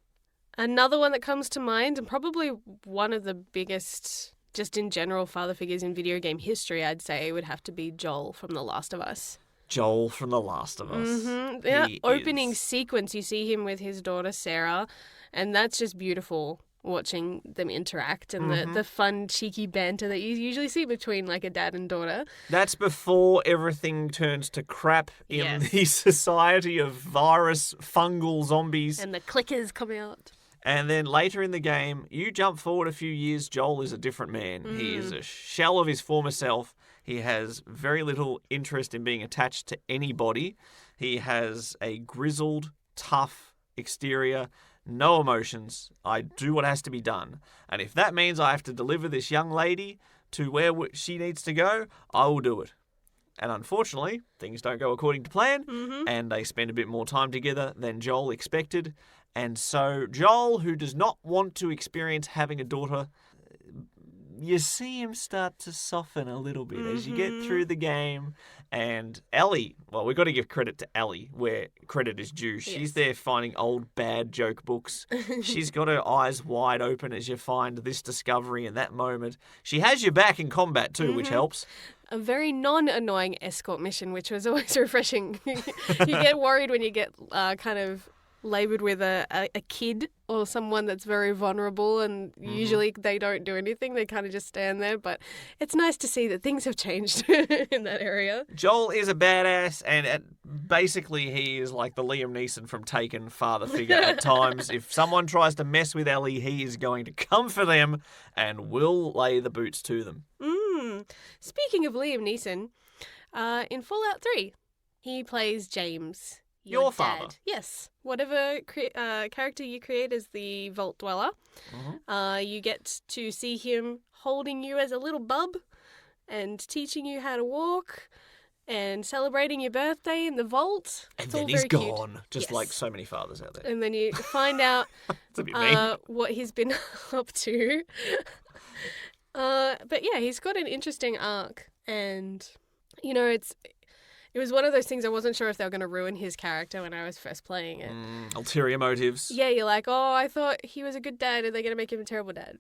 Another one that comes to mind, and probably one of the biggest, just in general, father figures in video game history, I'd say, would have to be Joel from The Last of Us. Joel from The Last of Us. Mm-hmm. Yeah, opening sequence, you see him with his daughter Sarah, and that's just beautiful watching them interact and the fun, cheeky banter that you usually see between like a dad and daughter. That's before everything turns to crap in the society of virus, fungal zombies. And the clickers come out. And then later in the game, you jump forward a few years, Joel is a different man. He is a shell of his former self. He has very little interest in being attached to anybody. He has a grizzled, tough exterior, no emotions. I do what has to be done. And if that means I have to deliver this young lady to where she needs to go, I will do it. And unfortunately, things don't go according to plan, and they spend a bit more time together than Joel expected. And so Joel, who does not want to experience having a daughter, you see him start to soften a little bit as you get through the game. And Ellie, well, we've got to give credit to Ellie where credit is due. She's there finding old bad joke books. She's got her eyes wide open as you find this discovery in that moment. She has your back in combat too, which helps. A very non-annoying escort mission, which was always refreshing. You get worried when you get kind of laboured with a kid or someone that's very vulnerable, and usually they don't do anything. They kind of just stand there. But it's nice to see that things have changed in that area. Joel is a badass, and basically he is like the Liam Neeson from Taken father figure at times. If someone tries to mess with Ellie, he is going to come for them and will lay the boots to them. Speaking of Liam Neeson, in Fallout 3, he plays James. Your dad. father. Yes. Whatever character you create as the Vault Dweller, you get to see him holding you as a little bub and teaching you how to walk and celebrating your birthday in the vault. And It's then all he's very cute. gone, just like so many fathers out there. And then you find out It's a bit mean. what he's been up to. But yeah, he's got an interesting arc, and you know, it was one of those things I wasn't sure if they were going to ruin his character when I was first playing it. Ulterior motives. Yeah, you're like, oh, I thought he was a good dad. Are they going to make him a terrible dad?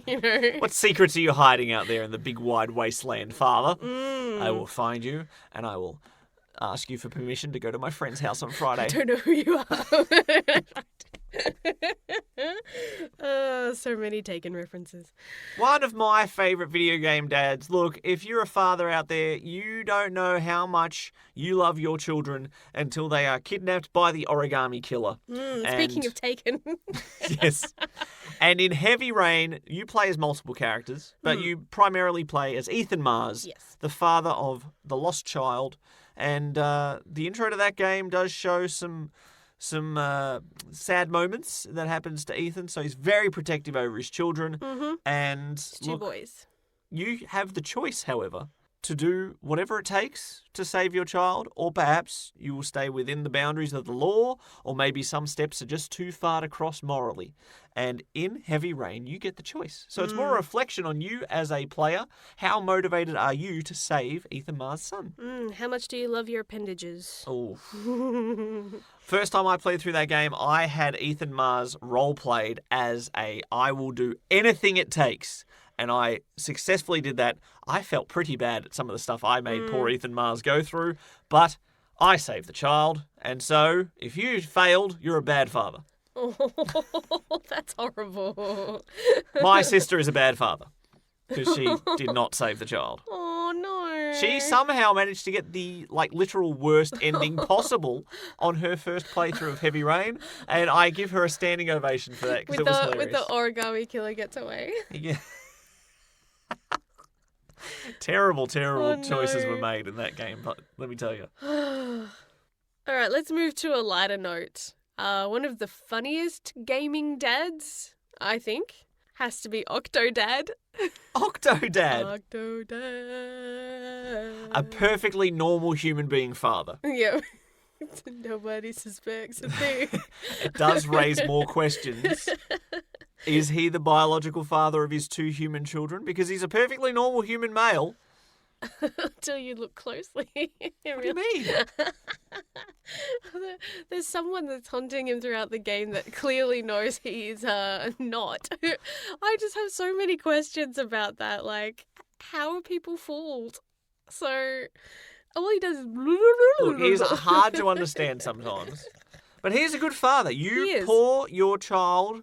You know? What secrets are you hiding out there in the big wide wasteland, father? I will find you, and I will ask you for permission to go to my friend's house on Friday. I don't know who you are. So many Taken references. One of my favourite video game dads. Look, if you're a father out there, you don't know how much you love your children until they are kidnapped by the origami killer. Speaking of Taken. Yes. And in Heavy Rain, you play as multiple characters, but you primarily play as Ethan Mars, the father of the lost child. And the intro to that game does show some sad moments that happens to Ethan. So he's very protective over his children. And Two boys. You have the choice, however, to do whatever it takes to save your child, or perhaps you will stay within the boundaries of the law, or maybe some steps are just too far to cross morally. And in Heavy Rain, you get the choice. So it's more a reflection on you as a player. How motivated are you to save Ethan Mars' son? How much do you love your appendages? Oh. First time I played through that game, I had Ethan Mars role-played as I will do anything it takes. And I successfully did that. I felt pretty bad at some of the stuff I made poor Ethan Mars go through, but I saved the child. And so, if you failed, you're a bad father. Oh, that's horrible. My sister is a bad father because she did not save the child. Oh, no. She somehow managed to get the literal worst ending possible on her first playthrough of Heavy Rain, and I give her a standing ovation for that because it was hilarious. With the origami killer gets away. Yeah. Terrible Oh, choices no. were made in that game, but let me tell you. All right, let's move to a lighter note. One of the funniest gaming dads, I think, has to be Octodad. Octodad. Octodad. A perfectly normal human being father. Yeah. Nobody suspects a thing. It does raise more questions. Is he the biological father of his 2 human children? Because he's a perfectly normal human male. Until you look closely. What do you mean? There's someone that's haunting him throughout the game that clearly knows he's not. I just have so many questions about that. Like, how are people fooled? So, all he does is... Look, he's hard to understand sometimes. But he's a good father. You pour your child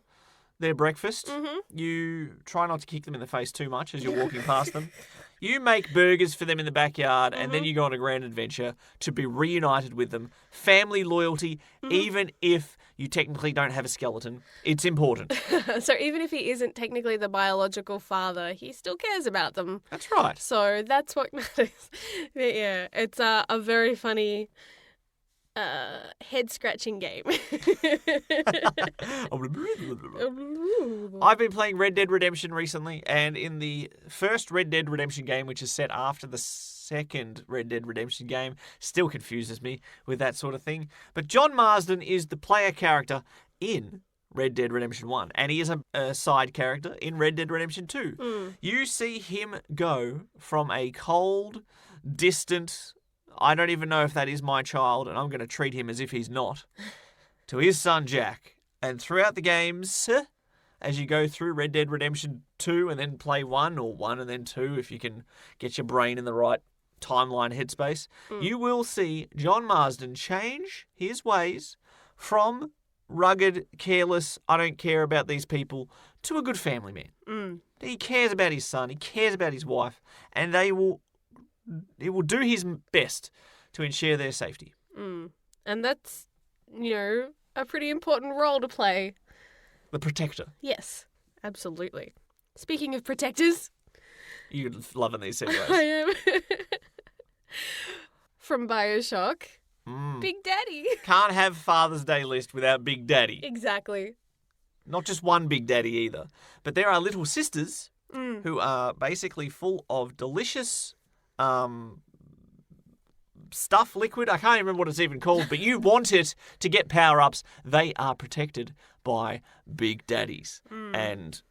their breakfast. Mm-hmm. You try not to kick them in the face too much as you're walking past them. You make burgers for them in the backyard, and then you go on a grand adventure to be reunited with them. Family loyalty, even if you technically don't have a skeleton. It's important. So even if he isn't technically the biological father, he still cares about them. That's right. So that's what matters. But yeah, it's a very funny... head-scratching game. I've been playing Red Dead Redemption recently, and in the first Red Dead Redemption game, which is set after the second Red Dead Redemption game, still confuses me with that sort of thing. But John Marsden is the player character in Red Dead Redemption 1, and he is a side character in Red Dead Redemption 2. You see him go from a cold, distant... I don't even know if that is my child, and I'm going to treat him as if he's not, to his son Jack. And throughout the games, as you go through Red Dead Redemption 2 and then play 1, or 1 and then 2, if you can get your brain in the right timeline headspace, you will see John Marsden change his ways from rugged, careless, I don't care about these people, to a good family man. He cares about his son, he cares about his wife, and he will do his best to ensure their safety. And that's, a pretty important role to play. The protector. Yes, absolutely. Speaking of protectors... You're loving these segues. I am. From BioShock, Big Daddy. Can't have Father's Day list without Big Daddy. Exactly. Not just one Big Daddy either. But there are little sisters who are basically full of delicious... stuff, liquid, I can't even remember what it's even called, but you want it to get power-ups. They are protected by Big Daddies. And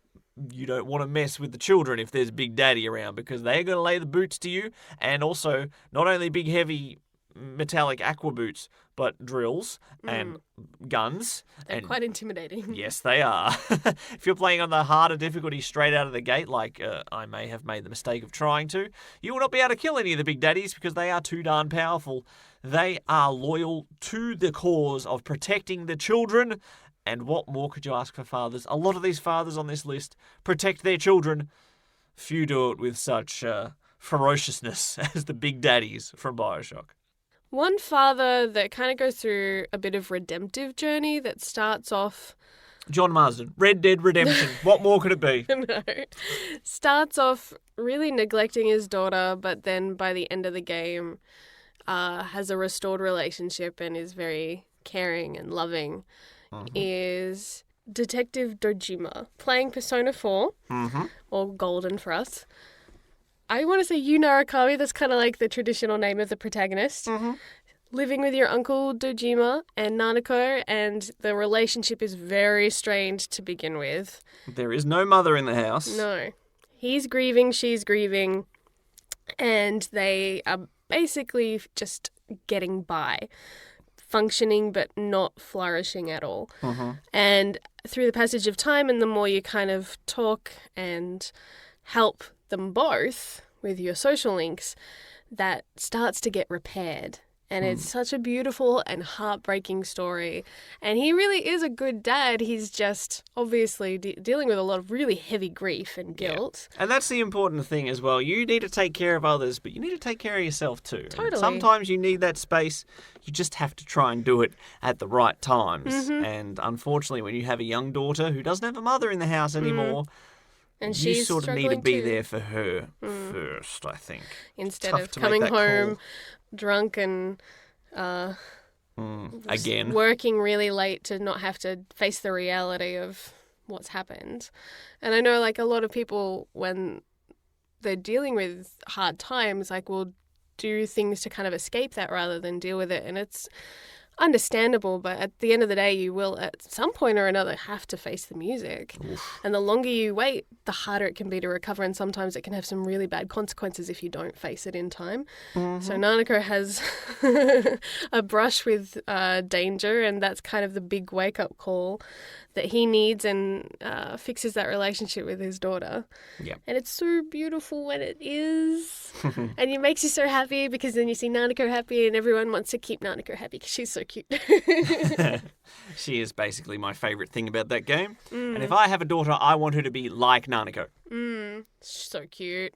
you don't want to mess with the children if there's Big Daddy around, because they're going to lay the boots to you. And also, not only big, heavy, metallic aqua boots, but drills and guns. They're quite intimidating. Yes, they are. If you're playing on the harder difficulty straight out of the gate, like I may have made the mistake of trying to, you will not be able to kill any of the Big Daddies because they are too darn powerful. They are loyal to the cause of protecting the children. And what more could you ask for fathers? A lot of these fathers on this list protect their children. Few do it with such ferociousness as the Big Daddies from BioShock. One father that kind of goes through a bit of redemptive journey that starts off... John Marsden, Red Dead Redemption. What more could it be? No. Starts off really neglecting his daughter, but then by the end of the game has a restored relationship and is very caring and loving, is Detective Dojima, playing Persona 4, or Golden for us. I want to say Yu Narakawa, that's kind of like the traditional name of the protagonist. Living with your uncle Dojima and Nanako, and the relationship is very strained to begin with. There is no mother in the house. No. He's grieving, she's grieving, and they are basically just getting by, functioning but not flourishing at all. And through the passage of time, and the more you kind of talk and help them both with your social links, that starts to get repaired. And it's such a beautiful and heartbreaking story. And he really is a good dad. He's just obviously dealing with a lot of really heavy grief and guilt. Yeah. And that's the important thing as well. You need to take care of others, but you need to take care of yourself too. Totally. And sometimes you need that space. You just have to try and do it at the right times. And unfortunately, when you have a young daughter who doesn't have a mother in the house anymore, and you she's sort of need to struggling be too. there for her first, I think. Instead Tough of to make coming that home call. drunk and Again. working really late to not have to face the reality of what's happened. And I know like a lot of people, when they're dealing with hard times, like will do things to kind of escape that rather than deal with it. And it's understandable, but at the end of the day, you will at some point or another have to face the music. Oof. And the longer you wait, the harder it can be to recover, and sometimes it can have some really bad consequences if you don't face it in time. So Nanako has a brush with danger, and that's kind of the big wake-up call that he needs, and fixes that relationship with his daughter. Yep. And it's so beautiful when it is. And it makes you so happy because then you see Nanako happy and everyone wants to keep Nanako happy because she's so cute. She is basically my favourite thing about that game. And if I have a daughter, I want her to be like Nanako. So cute.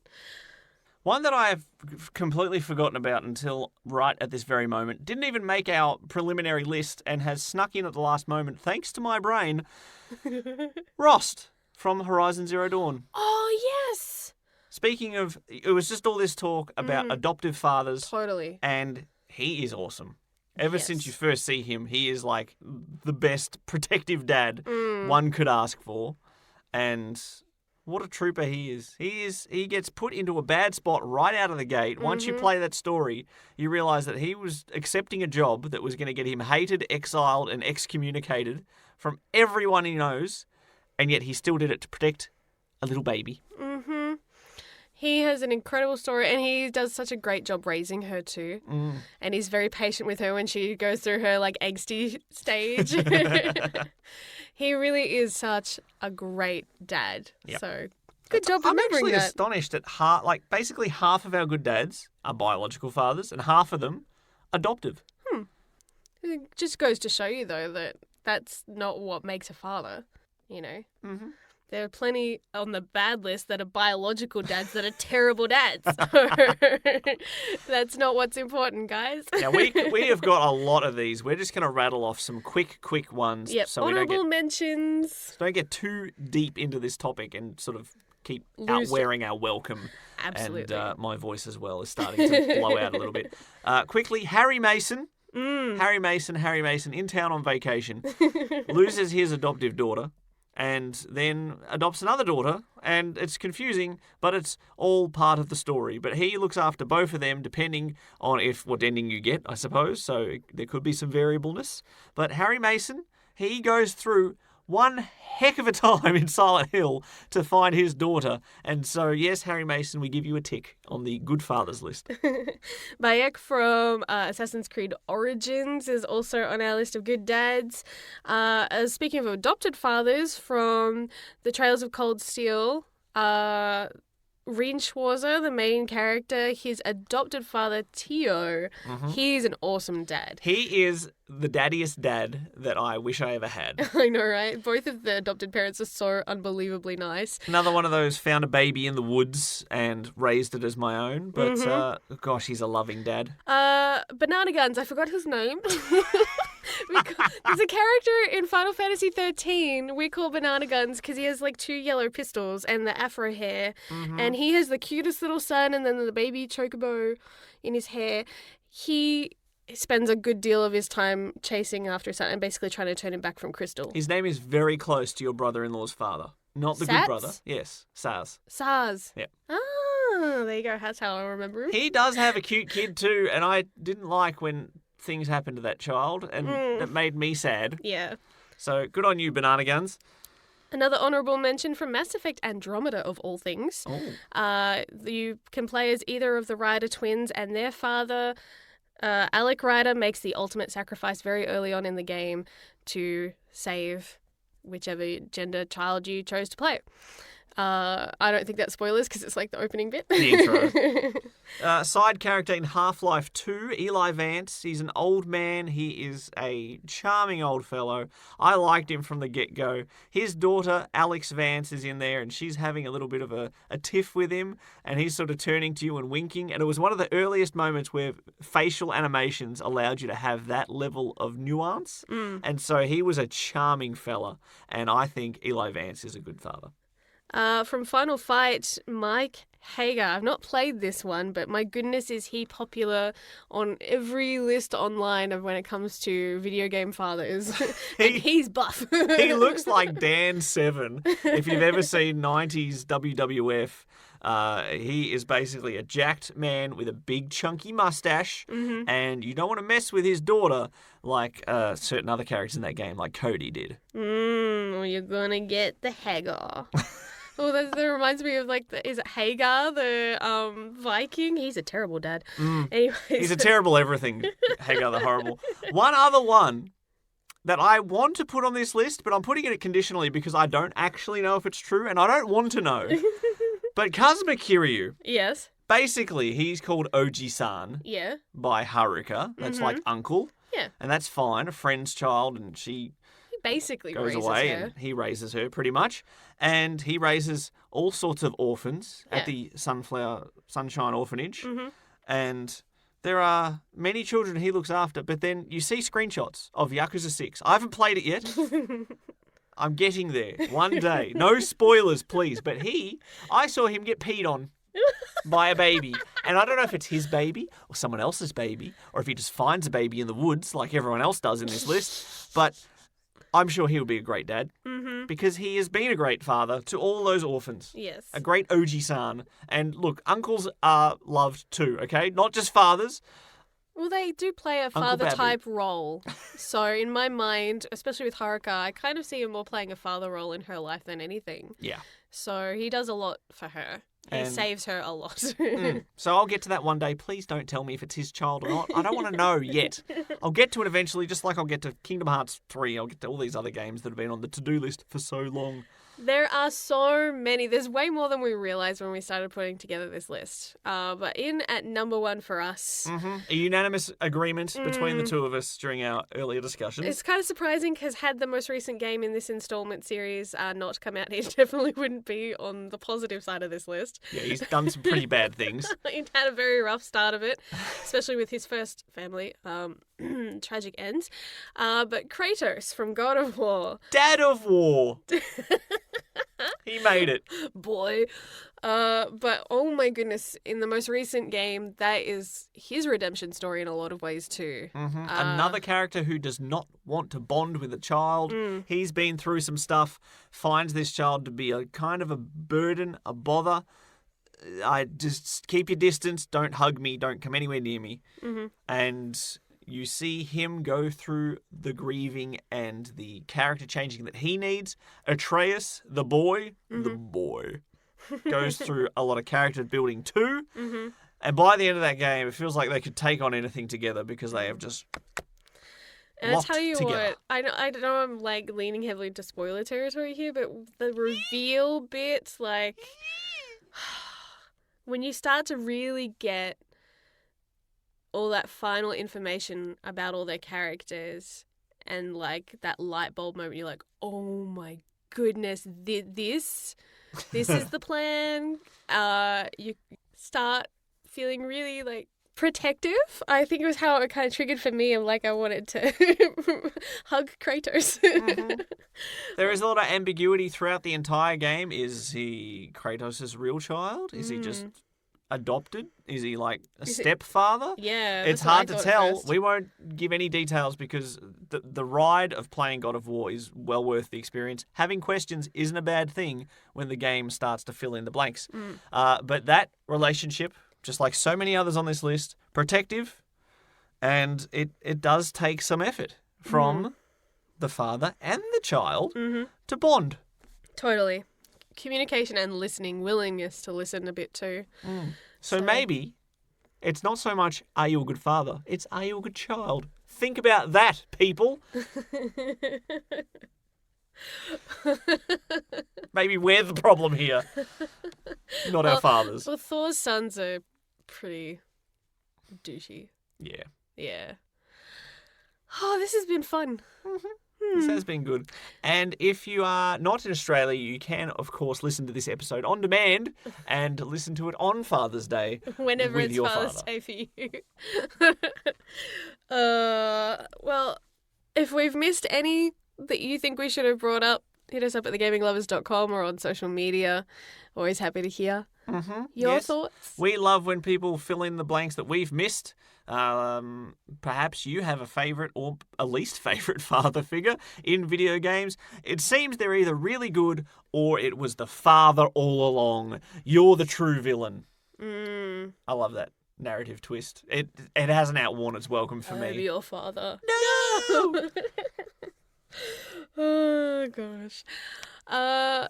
One that I have completely forgotten about until right at this very moment, didn't even make our preliminary list and has snuck in at the last moment, thanks to my brain, Rost from Horizon Zero Dawn. Oh, yes. Speaking of, it was just all this talk about adoptive fathers, Totally. and he is awesome. Ever Yes. since you first see him, he is like the best protective dad one could ask for. And what a trooper he is. He gets put into a bad spot right out of the gate. Once you play that story, you realise that he was accepting a job that was going to get him hated, exiled, and excommunicated from everyone he knows, and yet he still did it to protect a little baby. He has an incredible story, and he does such a great job raising her too. And he's very patient with her when she goes through her like angsty stage. He really is such a great dad. Yep. So good job I'm remembering actually that. astonished that basically half of our good dads are biological fathers, and half of them adoptive. It just goes to show you though that that's not what makes a father. You know. There are plenty on the bad list that are biological dads that are terrible dads. That's not what's important, guys. Now, we have got a lot of these. We're just going to rattle off some quick ones. Yep, So we honourable mentions. don't get too deep into this topic and sort of keep Lose- outwearing our welcome. Absolutely. And my voice as well is starting to blow out a little bit. Quickly, Harry Mason. Harry Mason in town on vacation, loses his adoptive daughter, and then adopts another daughter, and it's confusing, but it's all part of the story. But he looks after both of them depending on what ending you get, I suppose, so there could be some variableness. But Harry Mason, he goes through one heck of a time in Silent Hill to find his daughter, and so yes, Harry Mason, we give you a tick on the good fathers list. Bayek from Assassin's Creed Origins is also on our list of good dads. Speaking of adopted fathers, from the Trails of Cold Steel, Reen Schwarzer, the main character, his adopted father, Tio, he's an awesome dad. He is the daddiest dad that I wish I ever had. I know, right? Both of the adopted parents are so unbelievably nice. Another one of those, found a baby in the woods and raised it as my own. But, gosh, he's a loving dad. Banana Guns, I forgot his name. There's a character in Final Fantasy 13 we call Banana Guns because he has like 2 yellow pistols and the afro hair. And he has the cutest little son and then the baby chocobo in his hair. He spends a good deal of his time chasing after his son and basically trying to turn him back from Crystal. His name is very close to your brother-in-law's father. Not the Sats? good brother. Yes, Saz. Saz. Yep. Ah, there you go. That's how I remember him. He does have a cute kid too, and I didn't like when things happened to that child, and it made me sad. Yeah. So good on you, Banana Guns. Another honourable mention from Mass Effect Andromeda, of all things. You can play as either of the Ryder twins and their father. Alec Ryder makes the ultimate sacrifice very early on in the game to save whichever gender child you chose to play. I don't think that's spoilers because it's like the opening bit. The intro. Side character in Half-Life 2, Eli Vance. He's an old man. He is a charming old fellow. I liked him from the get-go. His daughter, Alex Vance, is in there, and she's having a little bit of a tiff with him, and he's sort of turning to you and winking. And it was one of the earliest moments where facial animations allowed you to have that level of nuance. And so he was a charming fella, and I think Eli Vance is a good father. From Final Fight, Mike Hager. I've not played this one, but my goodness, is he popular on every list online of when it comes to video game fathers. And he's buff. He looks like Dan Seven. If you've ever seen 90s WWF, He is basically a jacked man with a big chunky mustache, and you don't want to mess with his daughter like certain other characters in that game, like Cody did. You're gonna get the Hagar. Oh, that reminds me of is it Hagar, the Viking? He's a terrible dad. Anyways. He's a terrible everything, Hagar the Horrible. One other one that I want to put on this list, but I'm putting it conditionally because I don't actually know if it's true, and I don't want to know. But Kazuma Kiryu, Yes. basically, he's called Oji-san Yeah. by Haruka. That's like uncle. Yeah. And that's fine, a friend's child, and she He basically goes raises away her. and he raises her pretty much. And he raises all sorts of orphans at the Sunshine Orphanage. And there are many children he looks after, but then you see screenshots of Yakuza 6. I haven't played it yet. I'm getting there one day. No spoilers, please. But I saw him get peed on by a baby. And I don't know if it's his baby or someone else's baby, or if he just finds a baby in the woods like everyone else does in this list. But I'm sure he would be a great dad because he has been a great father to all those orphans. Yes. A great Oji-san. And look, uncles are loved too, okay? Not just fathers. Well, they do play a father-type role. So in my mind, especially with Haruka, I kind of see him more playing a father role in her life than anything. Yeah. So he does a lot for her. He saves her a lot. So I'll get to that one day. Please don't tell me if it's his child or not. I don't want to know yet. I'll get to it eventually, just like I'll get to Kingdom Hearts 3. I'll get to all these other games that have been on the to-do list for so long. There are so many. There's way more than we realised when we started putting together this list. But in at number 1 for us... A unanimous agreement between the two of us during our earlier discussions. It's kind of surprising because had the most recent game in this instalment series not come out, it definitely wouldn't be on the positive side of this list. Yeah, he's done some pretty bad things. He had a very rough start of it, especially with his first family. Tragic ends. But Kratos from God of War. Dad of War. He made it. Boy. But oh my goodness, in the most recent game, that is his redemption story in a lot of ways too. Another character who does not want to bond with a child. He's been through some stuff, finds this child to be a kind of a burden, a bother. I just keep your distance, don't hug me, don't come anywhere near me. And you see him go through the grieving and the character changing that he needs. Atreus, the boy, goes through a lot of character building too. And by the end of that game, it feels like they could take on anything together because they have just And I tell you together. what, I know I'm leaning heavily into spoiler territory here, but the reveal bit, when you start to really get all that final information about all their characters and that light bulb moment, you're like, oh my goodness, this is the plan. You start feeling really protective. I think it was how it kind of triggered for me. I wanted to hug Kratos. There is a lot of ambiguity throughout the entire game. Is he Kratos' real child? Is he just adopted? Is he a stepfather? Yeah, it's hard to tell. We won't give any details because the ride of playing God of War is well worth the experience. Having questions isn't a bad thing when the game starts to fill in the blanks. But that relationship, just like so many others on this list, protective, and it does take some effort from the father and the child to bond. Totally. Communication and listening, willingness to listen a bit too. So maybe it's not so much, are you a good father? It's, are you a good child? Think about that, people. Maybe we're the problem here, not our fathers. Well, Thor's sons are pretty douchey. Yeah. Yeah. Oh, this has been fun. This has been good. And if you are not in Australia, you can, of course, listen to this episode on demand and listen to it on Father's Day. Whenever with it's your Father's father. Day for you. Well, if we've missed any that you think we should have brought up hit us up at thegaminglovers.com or on social media. Always happy to hear your thoughts. We love when people fill in the blanks that we've missed. Perhaps you have a favourite or a least favourite father figure in video games. It seems they're either really good or it was the father all along. You're the true villain. I love that narrative twist. It hasn't outworn its welcome for me. I'm your father. No! Oh, gosh. I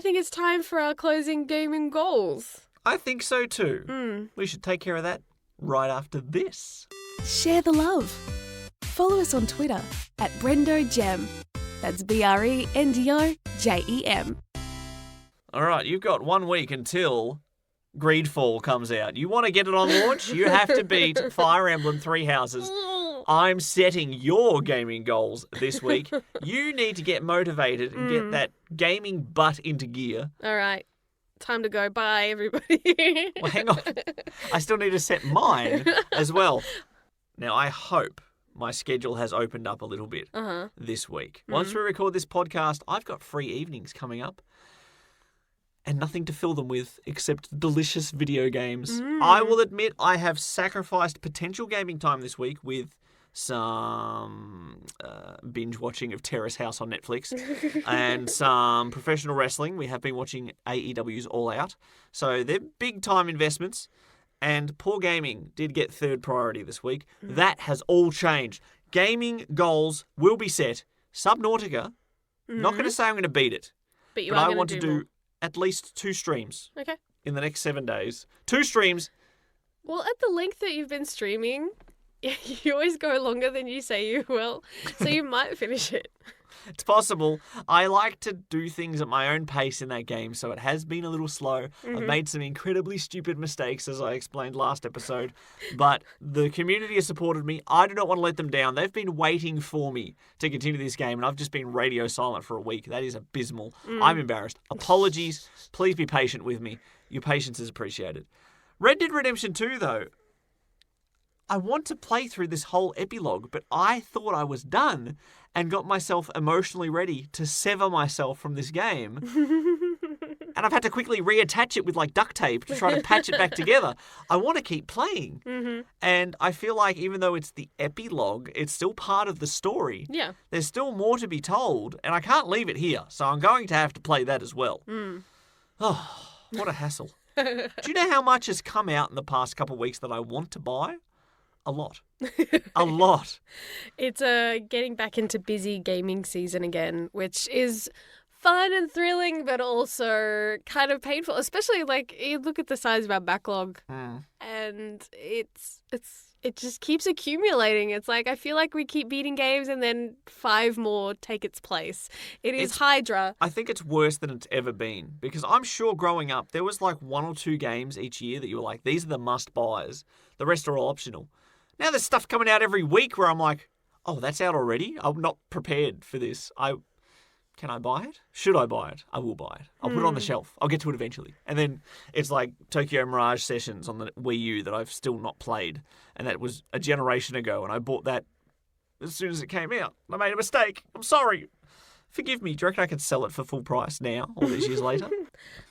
think it's time for our closing gaming goals. I think so too. We should take care of that right after this. Share the love. Follow us on Twitter at Brendo and Jem. That's BRENDOJEM. All right, you've got 1 week until Greedfall comes out. You want to get it on launch? You have to beat Fire Emblem Three Houses. I'm setting your gaming goals this week. You need to get motivated and get that gaming butt into gear. All right. Time to go. Bye, everybody. Well, hang on. I still need to set mine as well. Now, I hope my schedule has opened up a little bit this week. Once we record this podcast, I've got free evenings coming up. And nothing to fill them with except delicious video games. I will admit I have sacrificed potential gaming time this week with some binge watching of Terrace House on Netflix and some professional wrestling. We have been watching AEW's All Out. So they're big time investments. And poor gaming did get third priority this week. That has all changed. Gaming goals will be set. Subnautica, not going to say I'm going to beat it. But I want to do at least 2 streams in the next 7 days. 2 streams. Well, at the length that you've been streaming, you always go longer than you say you will, so you might finish it. It's possible. I like to do things at my own pace in that game, so it has been a little slow. I've made some incredibly stupid mistakes, as I explained last episode, but the community has supported me. I do not want to let them down. They've been waiting for me to continue this game, and I've just been radio silent for a week. That is abysmal. I'm embarrassed. Apologies. Please be patient with me. Your patience is appreciated. Red Dead Redemption 2, though. I want to play through this whole epilogue, but I thought I was done and got myself emotionally ready to sever myself from this game. And I've had to quickly reattach it with like duct tape to try to patch it back together. I want to keep playing. And I feel like even though it's the epilogue, it's still part of the story. Yeah. There's still more to be told, and I can't leave it here. So I'm going to have to play that as well. Oh, what a hassle. Do you know how much has come out in the past couple of weeks that I want to buy? A lot. A lot. It's getting back into busy gaming season again, which is fun and thrilling, but also kind of painful. Especially like you look at the size of our backlog, and it just keeps accumulating. It's like I feel like we keep beating games, and then 5 more take its place. It's Hydra. I think it's worse than it's ever been because I'm sure growing up there was like 1 or 2 games each year that you were like, these are the must buys. The rest are all optional. Now there's stuff coming out every week where I'm like, oh, that's out already? I'm not prepared for this. Can I buy it? Should I buy it? I will buy it. I'll put it on the shelf. I'll get to it eventually. And then it's like Tokyo Mirage Sessions on the Wii U that I've still not played. And that was a generation ago, and I bought that as soon as it came out. I made a mistake. I'm sorry. Forgive me. Do you reckon I could sell it for full price now, all these years later?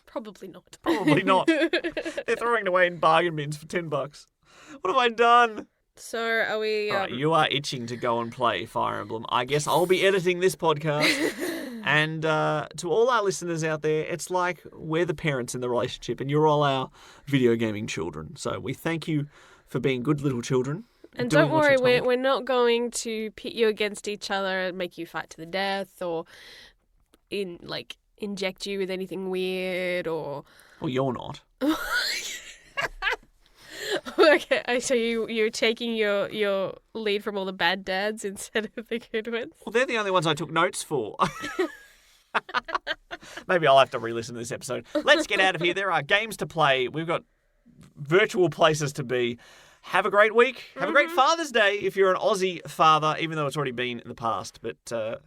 Probably not. Probably not. They're throwing it away in bargain bins for $10. What have I done? So are we... All right, you are itching to go and play Fire Emblem. I guess I'll be editing this podcast. And to all our listeners out there, it's like we're the parents in the relationship and you're all our video gaming children. So we thank you for being good little children. And don't worry, we're not going to pit you against each other and make you fight to the death or inject you with anything weird or... Well, you're not. Okay, so you're taking your lead from all the bad dads instead of the good ones? Well, they're the only ones I took notes for. Maybe I'll have to re-listen to this episode. Let's get out of here. There are games to play. We've got virtual places to be. Have a great week. Have a great Father's Day if you're an Aussie father, even though it's already been in the past. But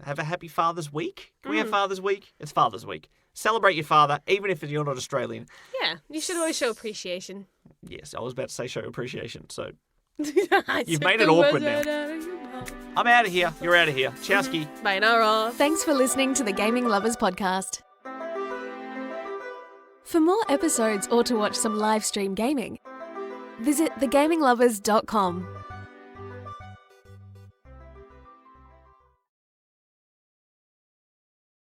have a happy Father's Week. Can we have Father's Week? It's Father's Week. Celebrate your father, even if you're not Australian. Yeah, you should always show appreciation. Yes, I was about to say show appreciation. So You've made it awkward now. I'm out of here. You're out of here. Chowski. Bye, Nara. Thanks for listening to the Gaming Lovers podcast. For more episodes or to watch some live stream gaming, visit thegaminglovers.com.